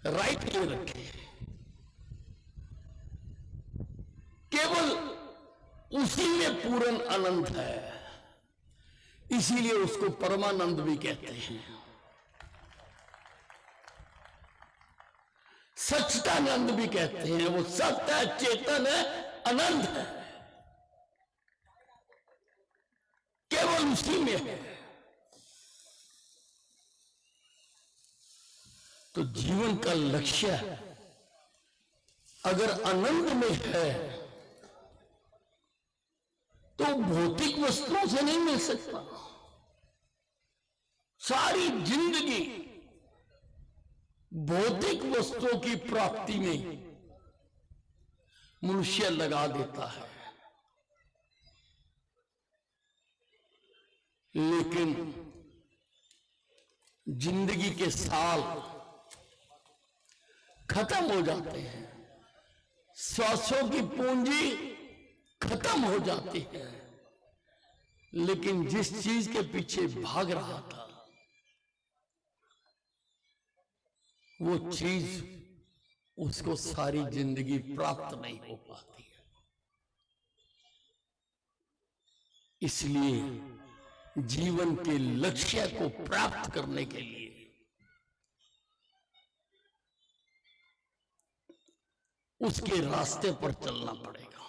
राइट ले रखी है। केवल उसी में पूर्ण आनंद है, इसीलिए उसको परमानंद भी कहते हैं। सच्चिदानंद भी कहते हैं। वो सत्य है, चेतन है, आनंद है, केवल उसी में है। तो जीवन का लक्ष्य अगर आनंद में है तो भौतिक वस्तुओं से नहीं मिल सकता। सारी जिंदगी भौतिक वस्तुओं की प्राप्ति में मनुष्य लगा देता है, लेकिन जिंदगी के साल खत्म हो जाते हैं, श्वासों की पूंजी खत्म हो जाती है, लेकिन जिस चीज के पीछे भाग रहा था वो चीज उसको सारी जिंदगी प्राप्त नहीं हो पाती है। इसलिए जीवन के लक्ष्य को प्राप्त करने के लिए उसके रास्ते पर चलना पड़ेगा।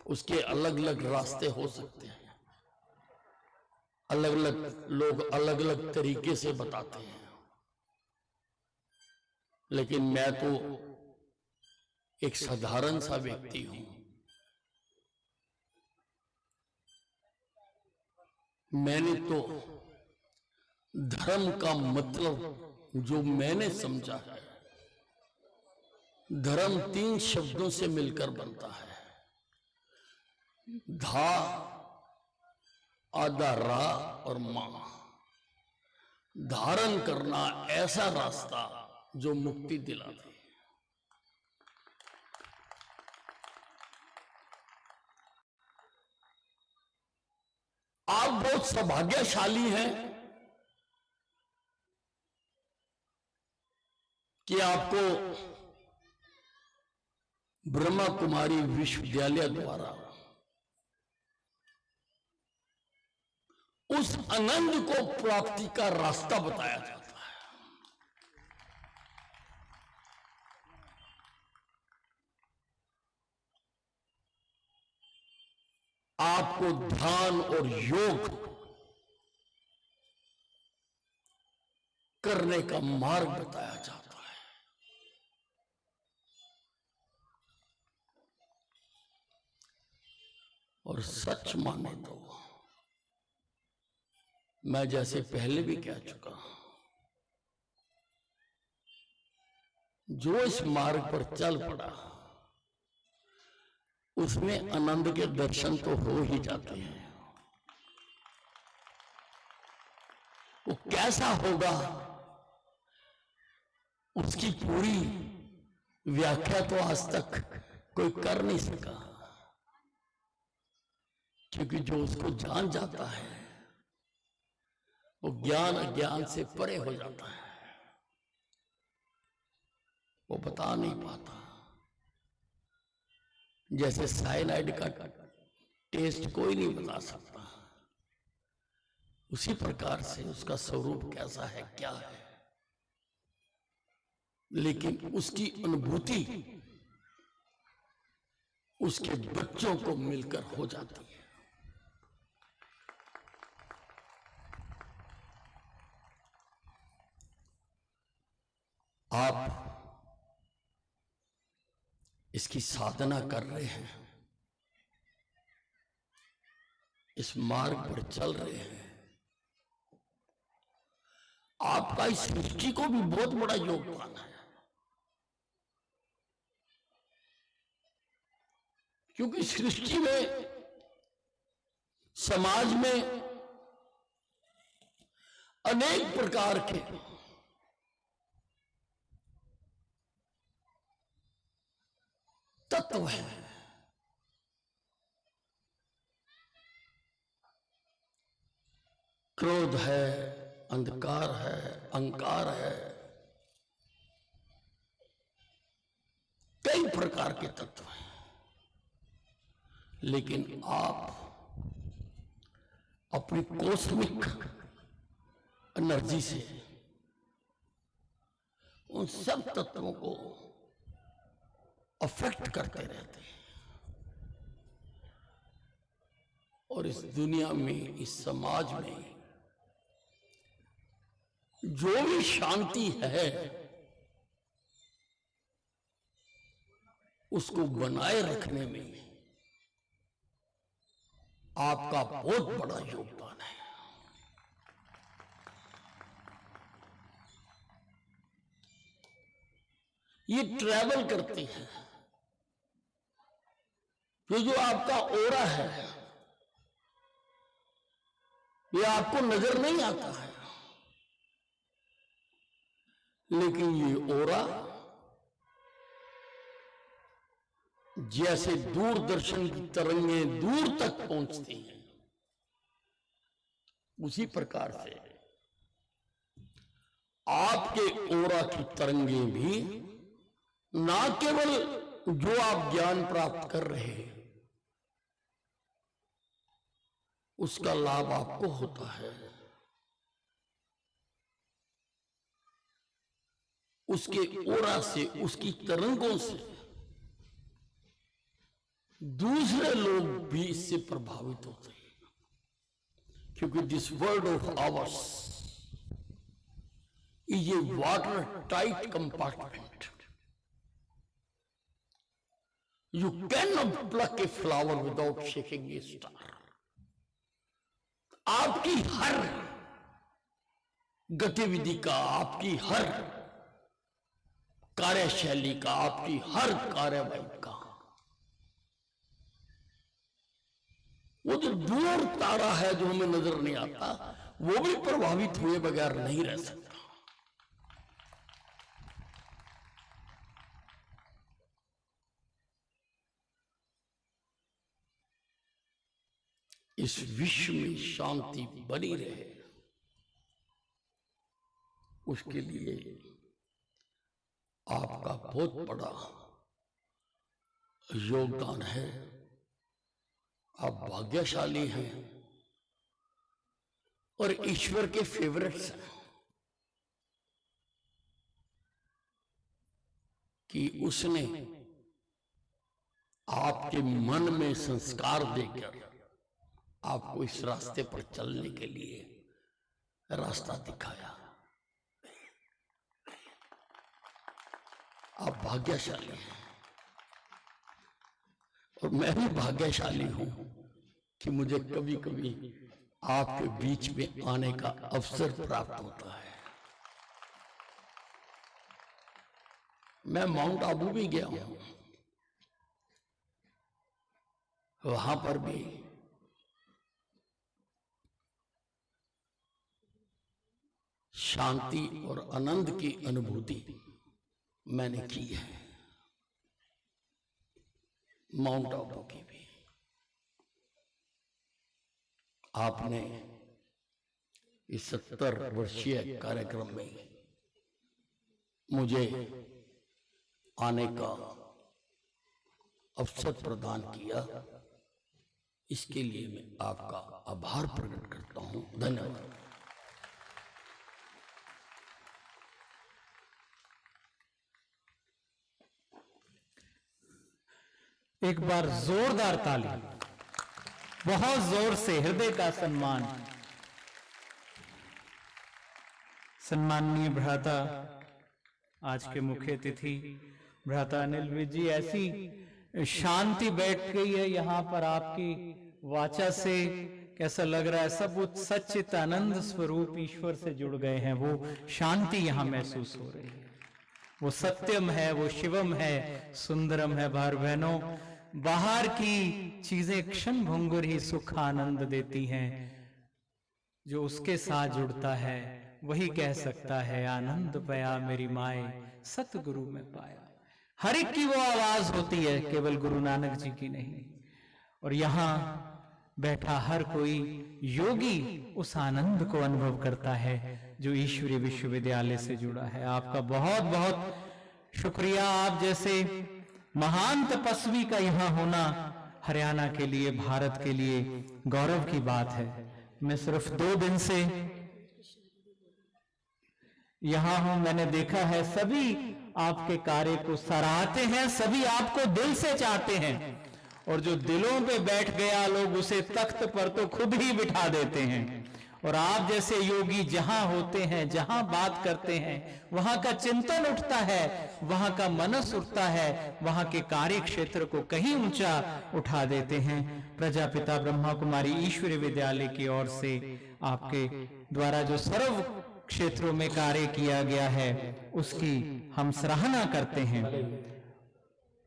उसके अलग अलग रास्ते हो सकते हैं, अलग अलग लोग अलग अलग तरीके से बताते हैं, लेकिन मैं तो एक साधारण सा व्यक्ति हूं। मैंने तो धर्म का मतलब जो मैंने समझा है, धर्म 3 शब्दों से मिलकर बनता है। धा, आधा रा और मां। धारण करना ऐसा रास्ता जो मुक्ति दिला दे। बहुत सौभाग्यशाली हैं कि आपको ब्रह्मा कुमारी विश्वविद्यालय द्वारा उस आनंद को प्राप्ति का रास्ता बताया जाता है। आपको ध्यान और योग करने का मार्ग बताया जाता है। और सच माने तो मैं जैसे पहले भी कह चुका, जो इस मार्ग पर चल पड़ा उसमें आनंद के दर्शन तो हो ही जाते हैं। वो कैसा होगा उसकी पूरी व्याख्या तो आज तक कोई कर नहीं सका, क्योंकि जो उसको जान जाता है वो ज्ञान अज्ञान से परे हो जाता है, वो बता नहीं पाता। जैसे साइनाइड का टेस्ट कोई नहीं बता सकता, उसी प्रकार से उसका स्वरूप कैसा है, क्या है, लेकिन उसकी अनुभूति उसके बच्चों को मिलकर हो जाती है। आप इसकी साधना कर रहे हैं, इस मार्ग पर चल रहे हैं, आपका इस सृष्टि को भी बहुत बड़ा योगदान है। क्योंकि सृष्टि में, समाज में अनेक प्रकार के तत्व है। क्रोध है, अंधकार है, अहंकार है, कई प्रकार के तत्व हैं। लेकिन आप अपनी कॉस्मिक एनर्जी से उन सब तत्वों को अफेक्ट करते रहते हैं, और इस दुनिया में, इस समाज में जो भी शांति है उसको बनाए रखने में आपका बहुत बड़ा योगदान है। ये ट्रैवल करती है, जो आपका ओरा है ये आपको नजर नहीं आता है, लेकिन ये ओरा जैसे दूरदर्शन की तरंगें दूर तक पहुंचती हैं, उसी प्रकार से आपके ओरा की तरंगें भी ना केवल जो आप ज्ञान प्राप्त कर रहे हैं उसका लाभ आपको होता है, उसके ओरा से, उसकी तरंगों से दूसरे लोग भी इससे प्रभावित होते हैं। क्योंकि this world of hours is a water tight compartment. You can not plug a flower without shaking A star. आपकी हर गतिविधि का, आपकी हर कार्यशैली का, आपकी हर कार्यवाही का, वो जो दूर तारा है जो हमें नजर नहीं आता, वो भी प्रभावित हुए बगैर नहीं रह सकता। इस विश्व में शांति बनी रहे, उसके लिए आपका बहुत बड़ा योगदान है। आप भाग्यशाली हैं और ईश्वर के फेवरेट्स हैं कि उसने आपके मन में संस्कार देकर आपको इस रास्ते पर चलने के लिए रास्ता दिखाया। आप भाग्यशाली हैं और मैं भी भाग्यशाली हूं कि मुझे कभी कभी आपके बीच में आने का अवसर प्राप्त होता है। मैं माउंट आबू भी गया हूं, वहां पर भी शांति और आनंद की अनुभूति मैंने की है, माउंट आबू की भी। आपने इस 70 वर्षीय कार्यक्रम में मुझे आने का अवसर प्रदान किया, इसके लिए मैं आपका आभार प्रकट करता हूं। धन्यवाद। एक बार जोरदार ताली, बहुत जोर से, हृदय का सम्मान। सम्माननीय भ्राता, आज के मुख्य अतिथि भ्राता अनिल विज जी, ऐसी शांति बैठ गई है यहाँ पर आपकी वाचा से, कैसा लग रहा है सब सच्चित आनंद स्वरूप ईश्वर से जुड़ गए हैं। वो शांति यहाँ महसूस हो रही है, वो सत्यम है, वो शिवम है, सुंदरम है। भाई बहनों, बाहर की चीजें क्षण भंगुर ही सुख आनंद देती हैं, जो उसके साथ जुड़ता है वही कह सकता है आनंद पाया मेरी माए सतगुरु में पाया। हर एक की वो आवाज होती है, केवल गुरु नानक जी की नहीं। और यहाँ बैठा हर कोई योगी उस आनंद को अनुभव करता है जो ईश्वरीय विश्वविद्यालय से जुड़ा है। आपका बहुत बहुत शुक्रिया। आप जैसे महान तपस्वी का यहाँ होना हरियाणा के लिए, भारत के लिए गौरव की बात है। मैं सिर्फ 2 दिन से यहाँ हूं, मैंने देखा है सभी आपके कार्य को सराहते हैं, सभी आपको दिल से चाहते हैं, और जो दिलों पे बैठ गया लोग उसे तख्त पर तो खुद ही बिठा देते हैं। और आप जैसे योगी जहां होते हैं, जहां बात करते हैं, वहां का चिंतन उठता है, वहां का मनस उठता है, वहां के कार्य क्षेत्र को कहीं ऊंचा उठा देते हैं। प्रजापिता ब्रह्मा कुमारी ईश्वरीय विद्यालय की ओर से आपके द्वारा जो सर्व क्षेत्रों में कार्य किया गया है उसकी हम सराहना करते हैं।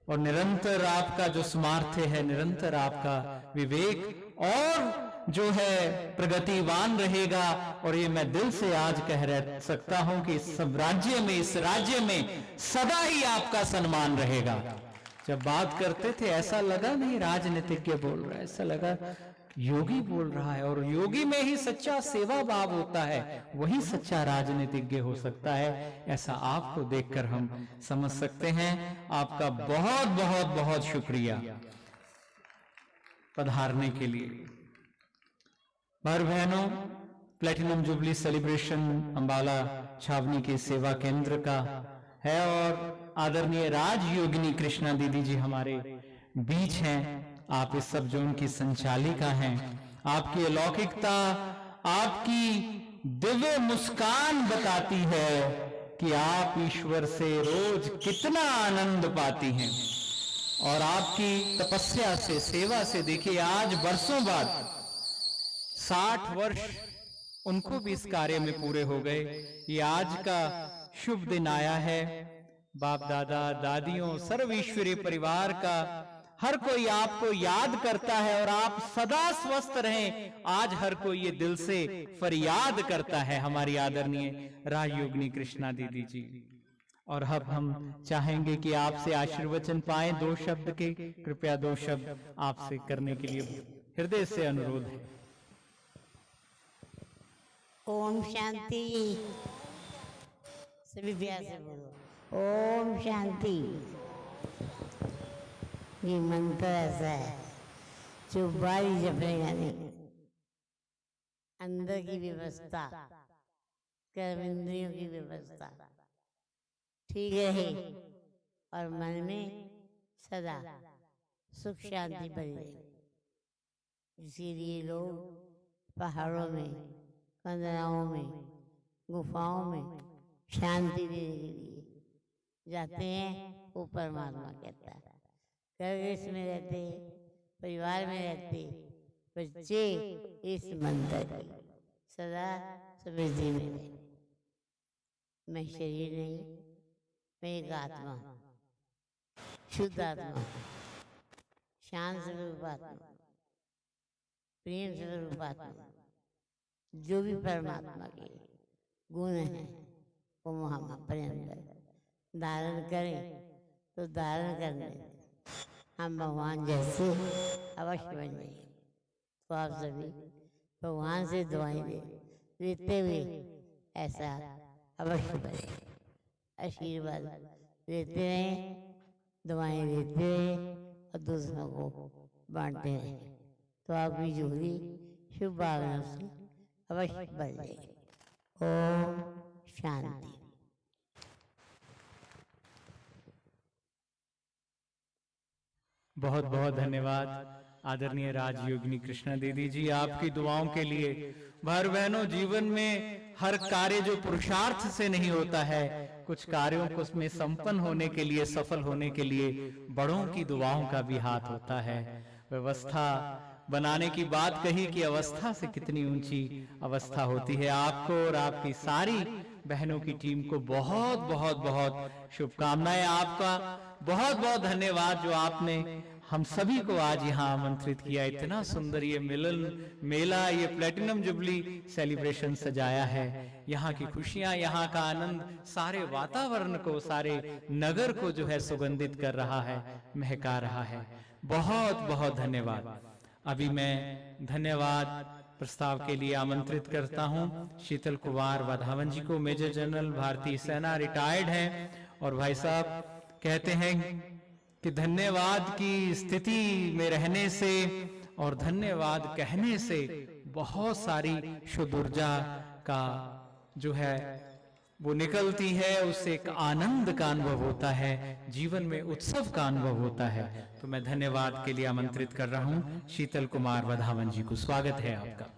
और निरंतर आपका जो सामर्थ्य है, निरंतर आपका विवेक और जो है प्रगतिवान रहेगा। और ये मैं दिल से आज कह सकता हूं कि इस सब राज्य में, इस राज्य में सदा ही आपका सम्मान रहेगा। जब बात करते थे ऐसा लगा नहीं राजनीतिज्ञ बोल रहा है, ऐसा लगा योगी बोल रहा है। और योगी में ही सच्चा सेवा भाव होता है, वही सच्चा राजनीतिज्ञ हो सकता है, ऐसा आपको देखकर हम समझ सकते हैं। आपका बहुत बहुत बहुत शुक्रिया पधारने के लिए। भाई बहनों, प्लेटिनम जुबली सेलिब्रेशन अंबाला छावनी के सेवा केंद्र का है और आदरणीय राजयोगिनी कृष्णा दीदी जी हमारे बीच हैं। आप इस सब जोन की संचालिका हैं। आपकी अलौकिकता, आपकी दिव्य मुस्कान बताती है कि आप ईश्वर से रोज कितना आनंद पाती हैं। और आपकी तपस्या से, सेवा से, देखिए आज वर्षों बाद 60 वर्ष उनको भी इस कार्य में पूरे हो गए। ये आज का शुभ दिन आया है। बाप दादा, दादियों, सर्व ईश्वरीय परिवार का हर कोई आपको याद करता है और आप सदा स्वस्थ रहें, आज हर कोई ये दिल से फरियाद करता है। हमारी आदरणीय राजयोगिनी कृष्णा दीदी जी। और अब हम चाहेंगे कि आपसे आशीर्वचन पाएं 2 शब्द के, कृपया 2 शब्द आपसे करने के लिए हृदय से अनुरोध है। ओम शांति। सभी प्यार से बोलो ओम शांति। ये मंत्र ऐसा है जो बारी जपेगा नहीं। अंदर की व्यवस्था, कर्म इंद्रियों की व्यवस्था ठीक रहे और मन में सदा सुख शांति बनी रहे। इसीलिए लोग पहाड़ों में, कंदराओं में, गुफाओं में शांति देने के लिए जाते हैं। वो परमात्मा कहता है घर में रहते, परिवार में रहते बच्चे इस मंत्र की सदा समृद्धि में रहे। मैं शरीर नहीं, मैं एक आत्मा, शुद्ध आत्मा, शांत स्वरूप आत्मा, प्रेम स्वरूप आत्मा। जो भी परमात्मा के गुण हैं वो हम अपने अंदर धारण करें तो धारण करने हम भगवान जैसे अवश्य बन जाएंगे। तो आप सभी भगवान से दुआएं लेते हुए ऐसा अवश्य बने। आशीर्वाद लेते रहें, दुआएं लेते रहें और दूसरों को बांटते रहें। तो आपकी जोड़ी शुभ भावना से अवश्य बढ़ जाएगी। ओम शांति। बहुत बहुत धन्यवाद आदरणीय राजयोगिनी कृष्णा दीदी जी, आपकी दुआओं के लिए। भाई बहनों, जीवन में हर कार्य जो पुरुषार्थ से नहीं होता है, कुछ कार्यों को उसमें संपन्न होने के लिए, सफल होने के लिए बड़ों की दुआओं का भी हाथ होता है। व्यवस्था बनाने की बात कही कि अवस्था से कितनी ऊंची अवस्था होती है। आपको और आपकी सारी बहनों की टीम को बहुत बहुत बहुत शुभकामनाएं। आपका बहुत बहुत धन्यवाद जो आपने हम सभी को आज यहाँ आमंत्रित किया। इतना सुंदर ये मिलन मेला, ये प्लेटिनम जुबली सेलिब्रेशन सजाया है। यहाँ की खुशियां, यहाँ का आनंद सारे वातावरण को, सारे नगर को जो है सुगंधित कर रहा है, महका रहा है। बहुत बहुत धन्यवाद। अभी मैं धन्यवाद प्रस्ताव के लिए आमंत्रित करता हूं शीतल कुमार वाधावन जी को। मेजर जनरल भारतीय सेना, रिटायर्ड हैं और भाई साहब कहते हैं कि धन्यवाद की स्थिति में रहने से और धन्यवाद कहने से बहुत सारी शुद्ध ऊर्जा का जो है वो निकलती है, उससे एक आनंद का अनुभव होता है, जीवन में उत्सव का अनुभव होता है। तो मैं धन्यवाद के लिए आमंत्रित कर रहा हूं शीतल कुमार वाधावन जी को। स्वागत है आपका।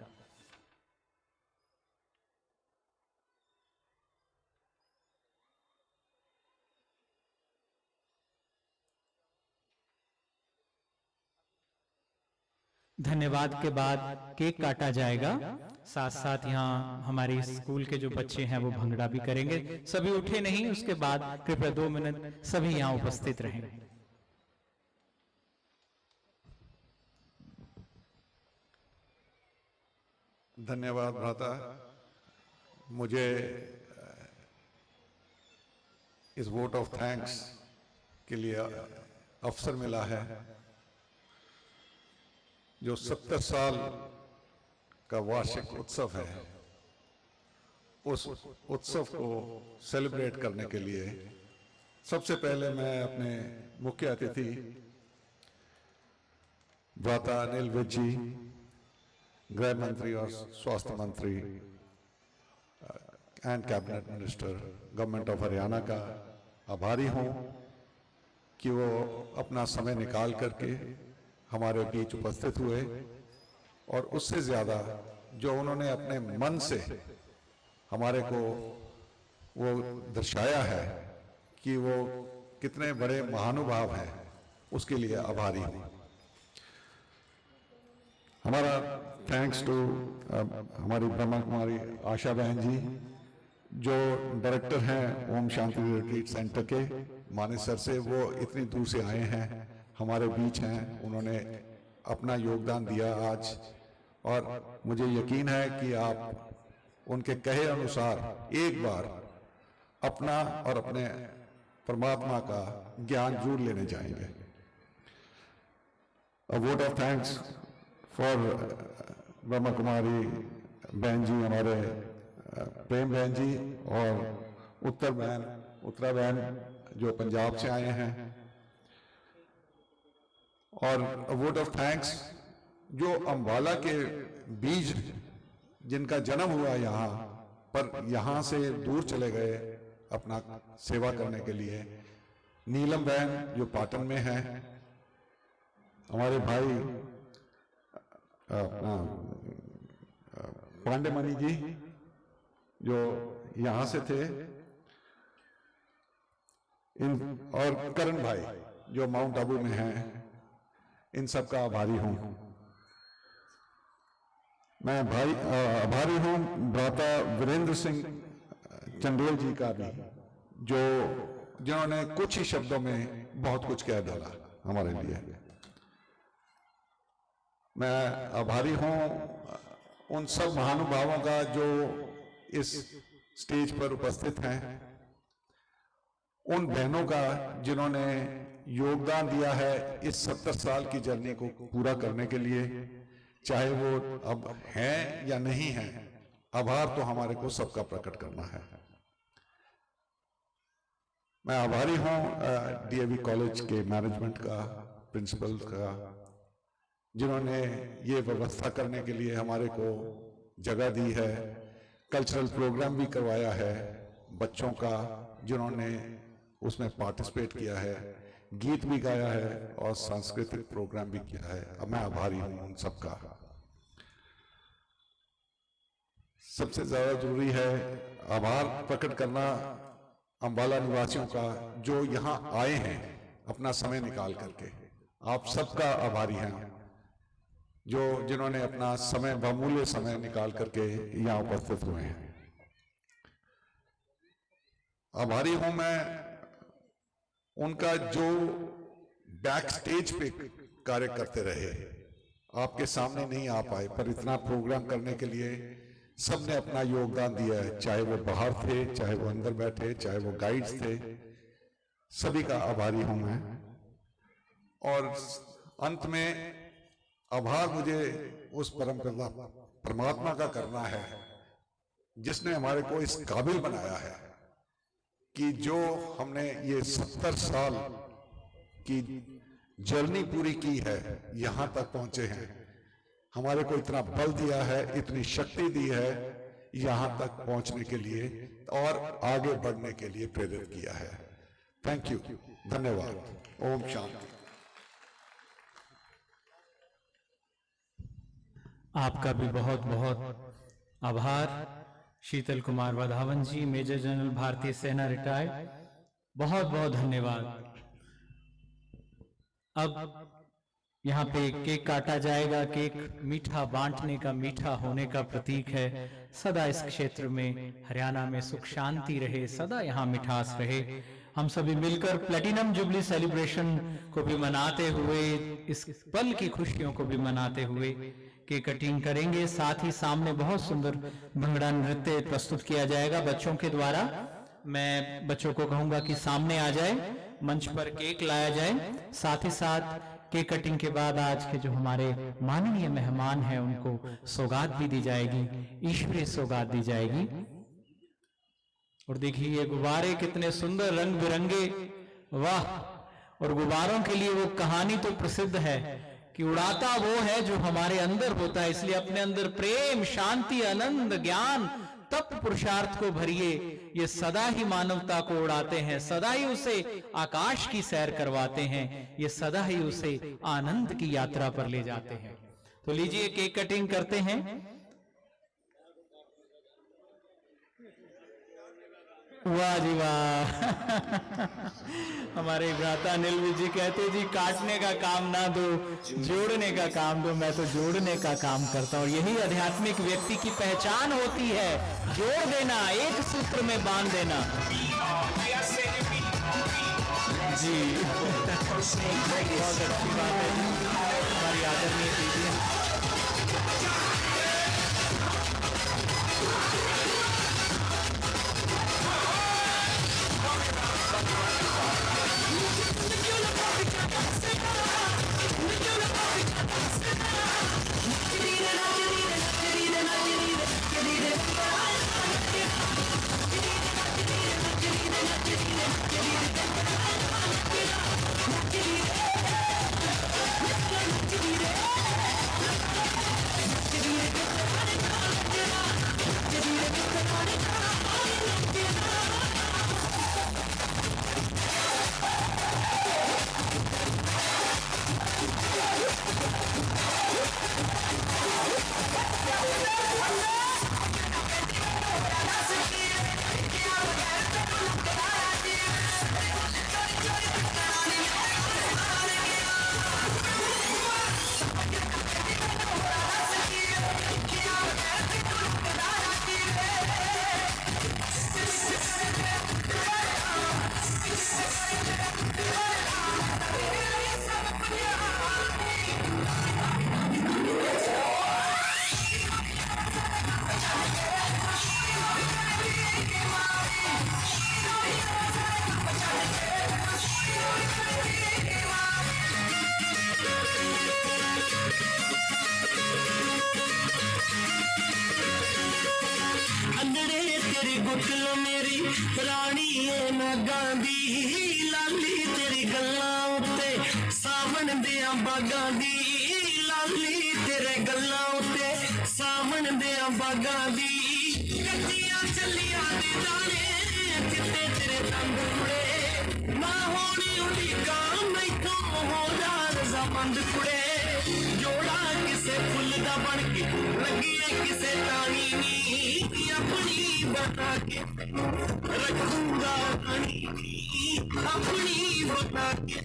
धन्यवाद के बाद केक काटा जाएगा। साथ साथ यहाँ हमारे स्कूल के जो बच्चे हैं वो भंगड़ा भी करेंगे। सभी उठे नहीं, उसके बाद कृपया 2 मिनट सभी यहाँ उपस्थित रहें। धन्यवाद भ्राता, मुझे इस वोट ऑफ थैंक्स के लिए अवसर मिला है। जो 70 साल का वार्षिक उत्सव है, उस उत्सव को सेलिब्रेट करने के लिए सबसे पहले मैं अपने मुख्य अतिथि भ्राता अनिल विज जी, गृह मंत्री और स्वास्थ्य मंत्री and cabinet minister government of Haryana का आभारी हूं कि वो अपना समय निकाल करके हमारे बीच उपस्थित हुए और उससे ज़्यादा जो उन्होंने अपने मन से हमारे को वो दर्शाया है कि वो कितने बड़े महानुभाव हैं, उसके लिए आभारी हूँ। हमारा थैंक्स टू हमारी ब्रह्मा कुमारी आशा बहन जी, जो डायरेक्टर हैं ओम शांति रिट्रीट सेंटर के मानेसर से। वो इतनी दूर से आए हैं, हमारे बीच हैं, उन्होंने अपना योगदान दिया आज, और मुझे यकीन है कि आप उनके कहे अनुसार एक बार अपना और अपने परमात्मा का ज्ञान जरूर लेने जाएंगे। A vote of thanks for Brahma Kumari बहन जी, हमारे प्रेम बहन जी, और उत्तरा बहन जो पंजाब से आए हैं, और वोट ऑफ थैंक्स जो अम्बाला के बीज जिनका जन्म हुआ यहाँ पर यहाँ से दूर चले गए अपना सेवा करने के लिए, नीलम बहन जो पाटन में है, हमारे भाई अपना पांडेमणि जी जो यहाँ से थे, और करण भाई जो माउंट आबू में हैं, इन सब का आभारी हूं। मैं आभारी हूं भ्राता वीरेंद्र सिंह चंदेल जी का भी, जिन्होंने कुछ ही शब्दों में बहुत कुछ कह डाला हमारे लिए। मैं आभारी हूं उन सब महानुभावों का जो इस स्टेज पर उपस्थित हैं, उन बहनों का जिन्होंने योगदान दिया है इस 70 साल की जर्नी को पूरा करने के लिए, चाहे वो अब हैं या नहीं हैं, आभार तो हमारे को सबका प्रकट करना है। मैं आभारी हूं डीएवी कॉलेज के मैनेजमेंट का, प्रिंसिपल का, जिन्होंने ये व्यवस्था करने के लिए हमारे को जगह दी है, कल्चरल प्रोग्राम भी करवाया है बच्चों का, जिन्होंने उसमें पार्टिसिपेट किया है, गीत भी गाया है और सांस्कृतिक प्रोग्राम भी किया है। अब मैं आभारी हूं उन सबका। सबसे ज्यादा जरूरी है आभार प्रकट करना अंबाला निवासियों का जो यहाँ आए हैं अपना समय निकाल करके। आप सबका आभारी हैं जिन्होंने अपना समय, बहुमूल्य समय निकाल करके यहाँ उपस्थित हुए हैं। आभारी हूं मैं उनका जो बैक स्टेज पे कार्य करते रहे, आपके सामने नहीं आ पाए, पर इतना प्रोग्राम करने के लिए सबने अपना योगदान दिया है, चाहे वो बाहर थे, चाहे वो अंदर बैठे, चाहे वो गाइड्स थे, सभी का आभारी हूं मैं। और अंत में आभार मुझे उस परमात्मा का करना है जिसने हमारे को इस काबिल बनाया है कि जो हमने ये 70 साल की जर्नी पूरी की है, यहां तक पहुंचे हैं। हमारे को इतना बल दिया है, इतनी शक्ति दी है यहां तक पहुंचने के लिए और आगे बढ़ने के लिए प्रेरित किया है। थैंक यू, धन्यवाद। ओम शांति। आपका भी बहुत बहुत आभार शीतल कुमार वधावन जी, मेजर जनरल भारतीय सेना रिटायर्ड, बहुत बहुत धन्यवाद। अब यहाँ पे केक काटा जाएगा। केक मीठा बांटने का, मीठा होने का प्रतीक है। सदा इस क्षेत्र में, हरियाणा में सुख शांति रहे, सदा यहाँ मिठास रहे। हम सभी मिलकर प्लेटिनम जुबली सेलिब्रेशन को भी मनाते हुए, इस पल की खुशियों को भी मनाते हुए केक कटिंग करेंगे। साथ ही सामने बहुत सुंदर भंगड़ा नृत्य प्रस्तुत किया जाएगा बच्चों के द्वारा। मैं बच्चों को कहूंगा कि सामने आ जाए, मंच पर केक लाया जाए। साथ ही साथ केक कटिंग के बाद आज के जो हमारे माननीय मेहमान हैं उनको सौगात भी दी जाएगी, ईश्वरीय सौगात दी जाएगी। और देखिए ये गुब्बारे कितने सुंदर, रंग बिरंगे, वाह। और गुब्बारों के लिए वो कहानी तो प्रसिद्ध है कि उड़ाता वो है जो हमारे अंदर होता है। इसलिए अपने अंदर प्रेम, शांति, आनंद, ज्ञान, तप, पुरुषार्थ को भरिए। ये सदा ही मानवता को उड़ाते हैं, सदा ही उसे आकाश की सैर करवाते हैं, ये सदा ही उसे आनंद की यात्रा पर ले जाते हैं। तो लीजिए केक कटिंग करते हैं। वाह जी वाह। हमारे भ्राता नीलवी जी कहते जी काटने का काम ना दो, जोड़ने का काम दो। मैं तो जोड़ने का काम करता हूँ। यही आध्यात्मिक व्यक्ति की पहचान होती है, जोड़ देना, एक सूत्र में बांध देना। जी बहुत अच्छी बात है हमारी आदरणीय दीदी। चुक लो मेरी रानी है ना गांधी लाली तेरी गल्लां उत्ते सावन दियां बागां दी लाली तेरे गल्लां उत्ते सावन दियां बागां दी कच्चियां चलियां दे दाने चिट्टे तेरे दंद कुड़े ना होनी उड़ीका मैथों हो जा रज़ामंद कुड़े जोड़ा किसे फुल दा बन के लगिए किसे टाणी नी अपनी बना के रखूंगा रानी अपनी बना के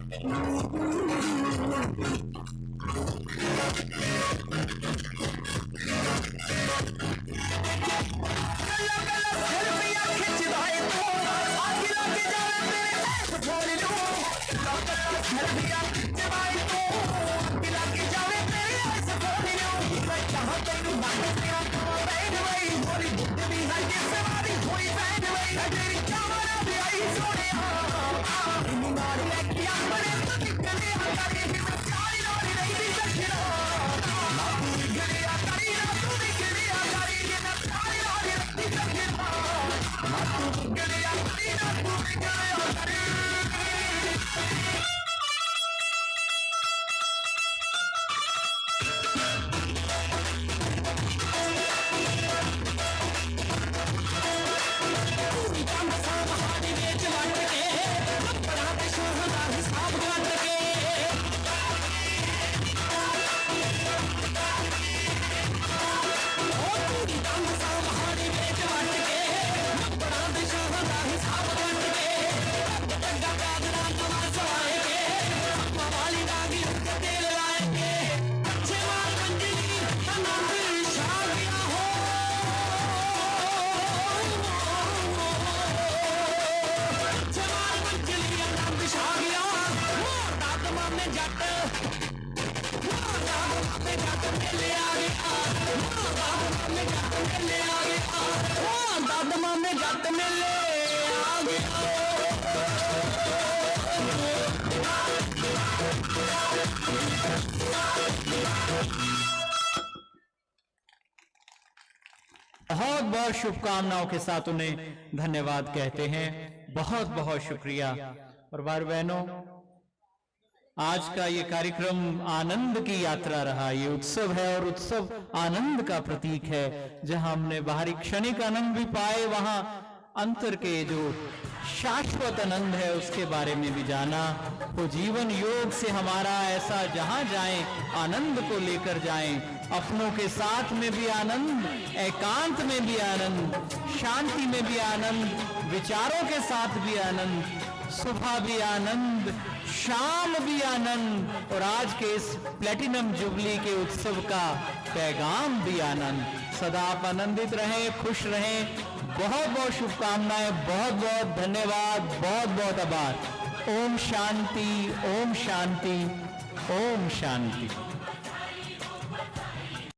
बहुत बहुत शुभकामनाओं के साथ उन्हें धन्यवाद कहते हैं। बहुत बहुत शुक्रिया। और भाई बहनों, आज का ये कार्यक्रम आनंद की यात्रा रहा। ये उत्सव है और उत्सव आनंद का प्रतीक है। जहां हमने बाहरी क्षणिक आनंद भी पाए, वहां अंतर के जो शाश्वत आनंद है उसके बारे में भी जाना। तो जीवन योग से हमारा ऐसा जहां जाएं आनंद को लेकर जाएं, अपनों के साथ में भी आनंद, एकांत में भी आनंद, शांति में भी आनंद, विचारों के साथ भी आनंद, सुबह भी आनंद, शाम भी आनंद, और आज के इस प्लेटिनम जुबली के उत्सव का पैगाम भी आनंद। सदा आप आनंदित रहें, खुश रहें। बहुत बहुत शुभकामनाएं, बहुत बहुत धन्यवाद, बहुत बहुत आभार। ओम शांति, ओम शांति, ओम शांति।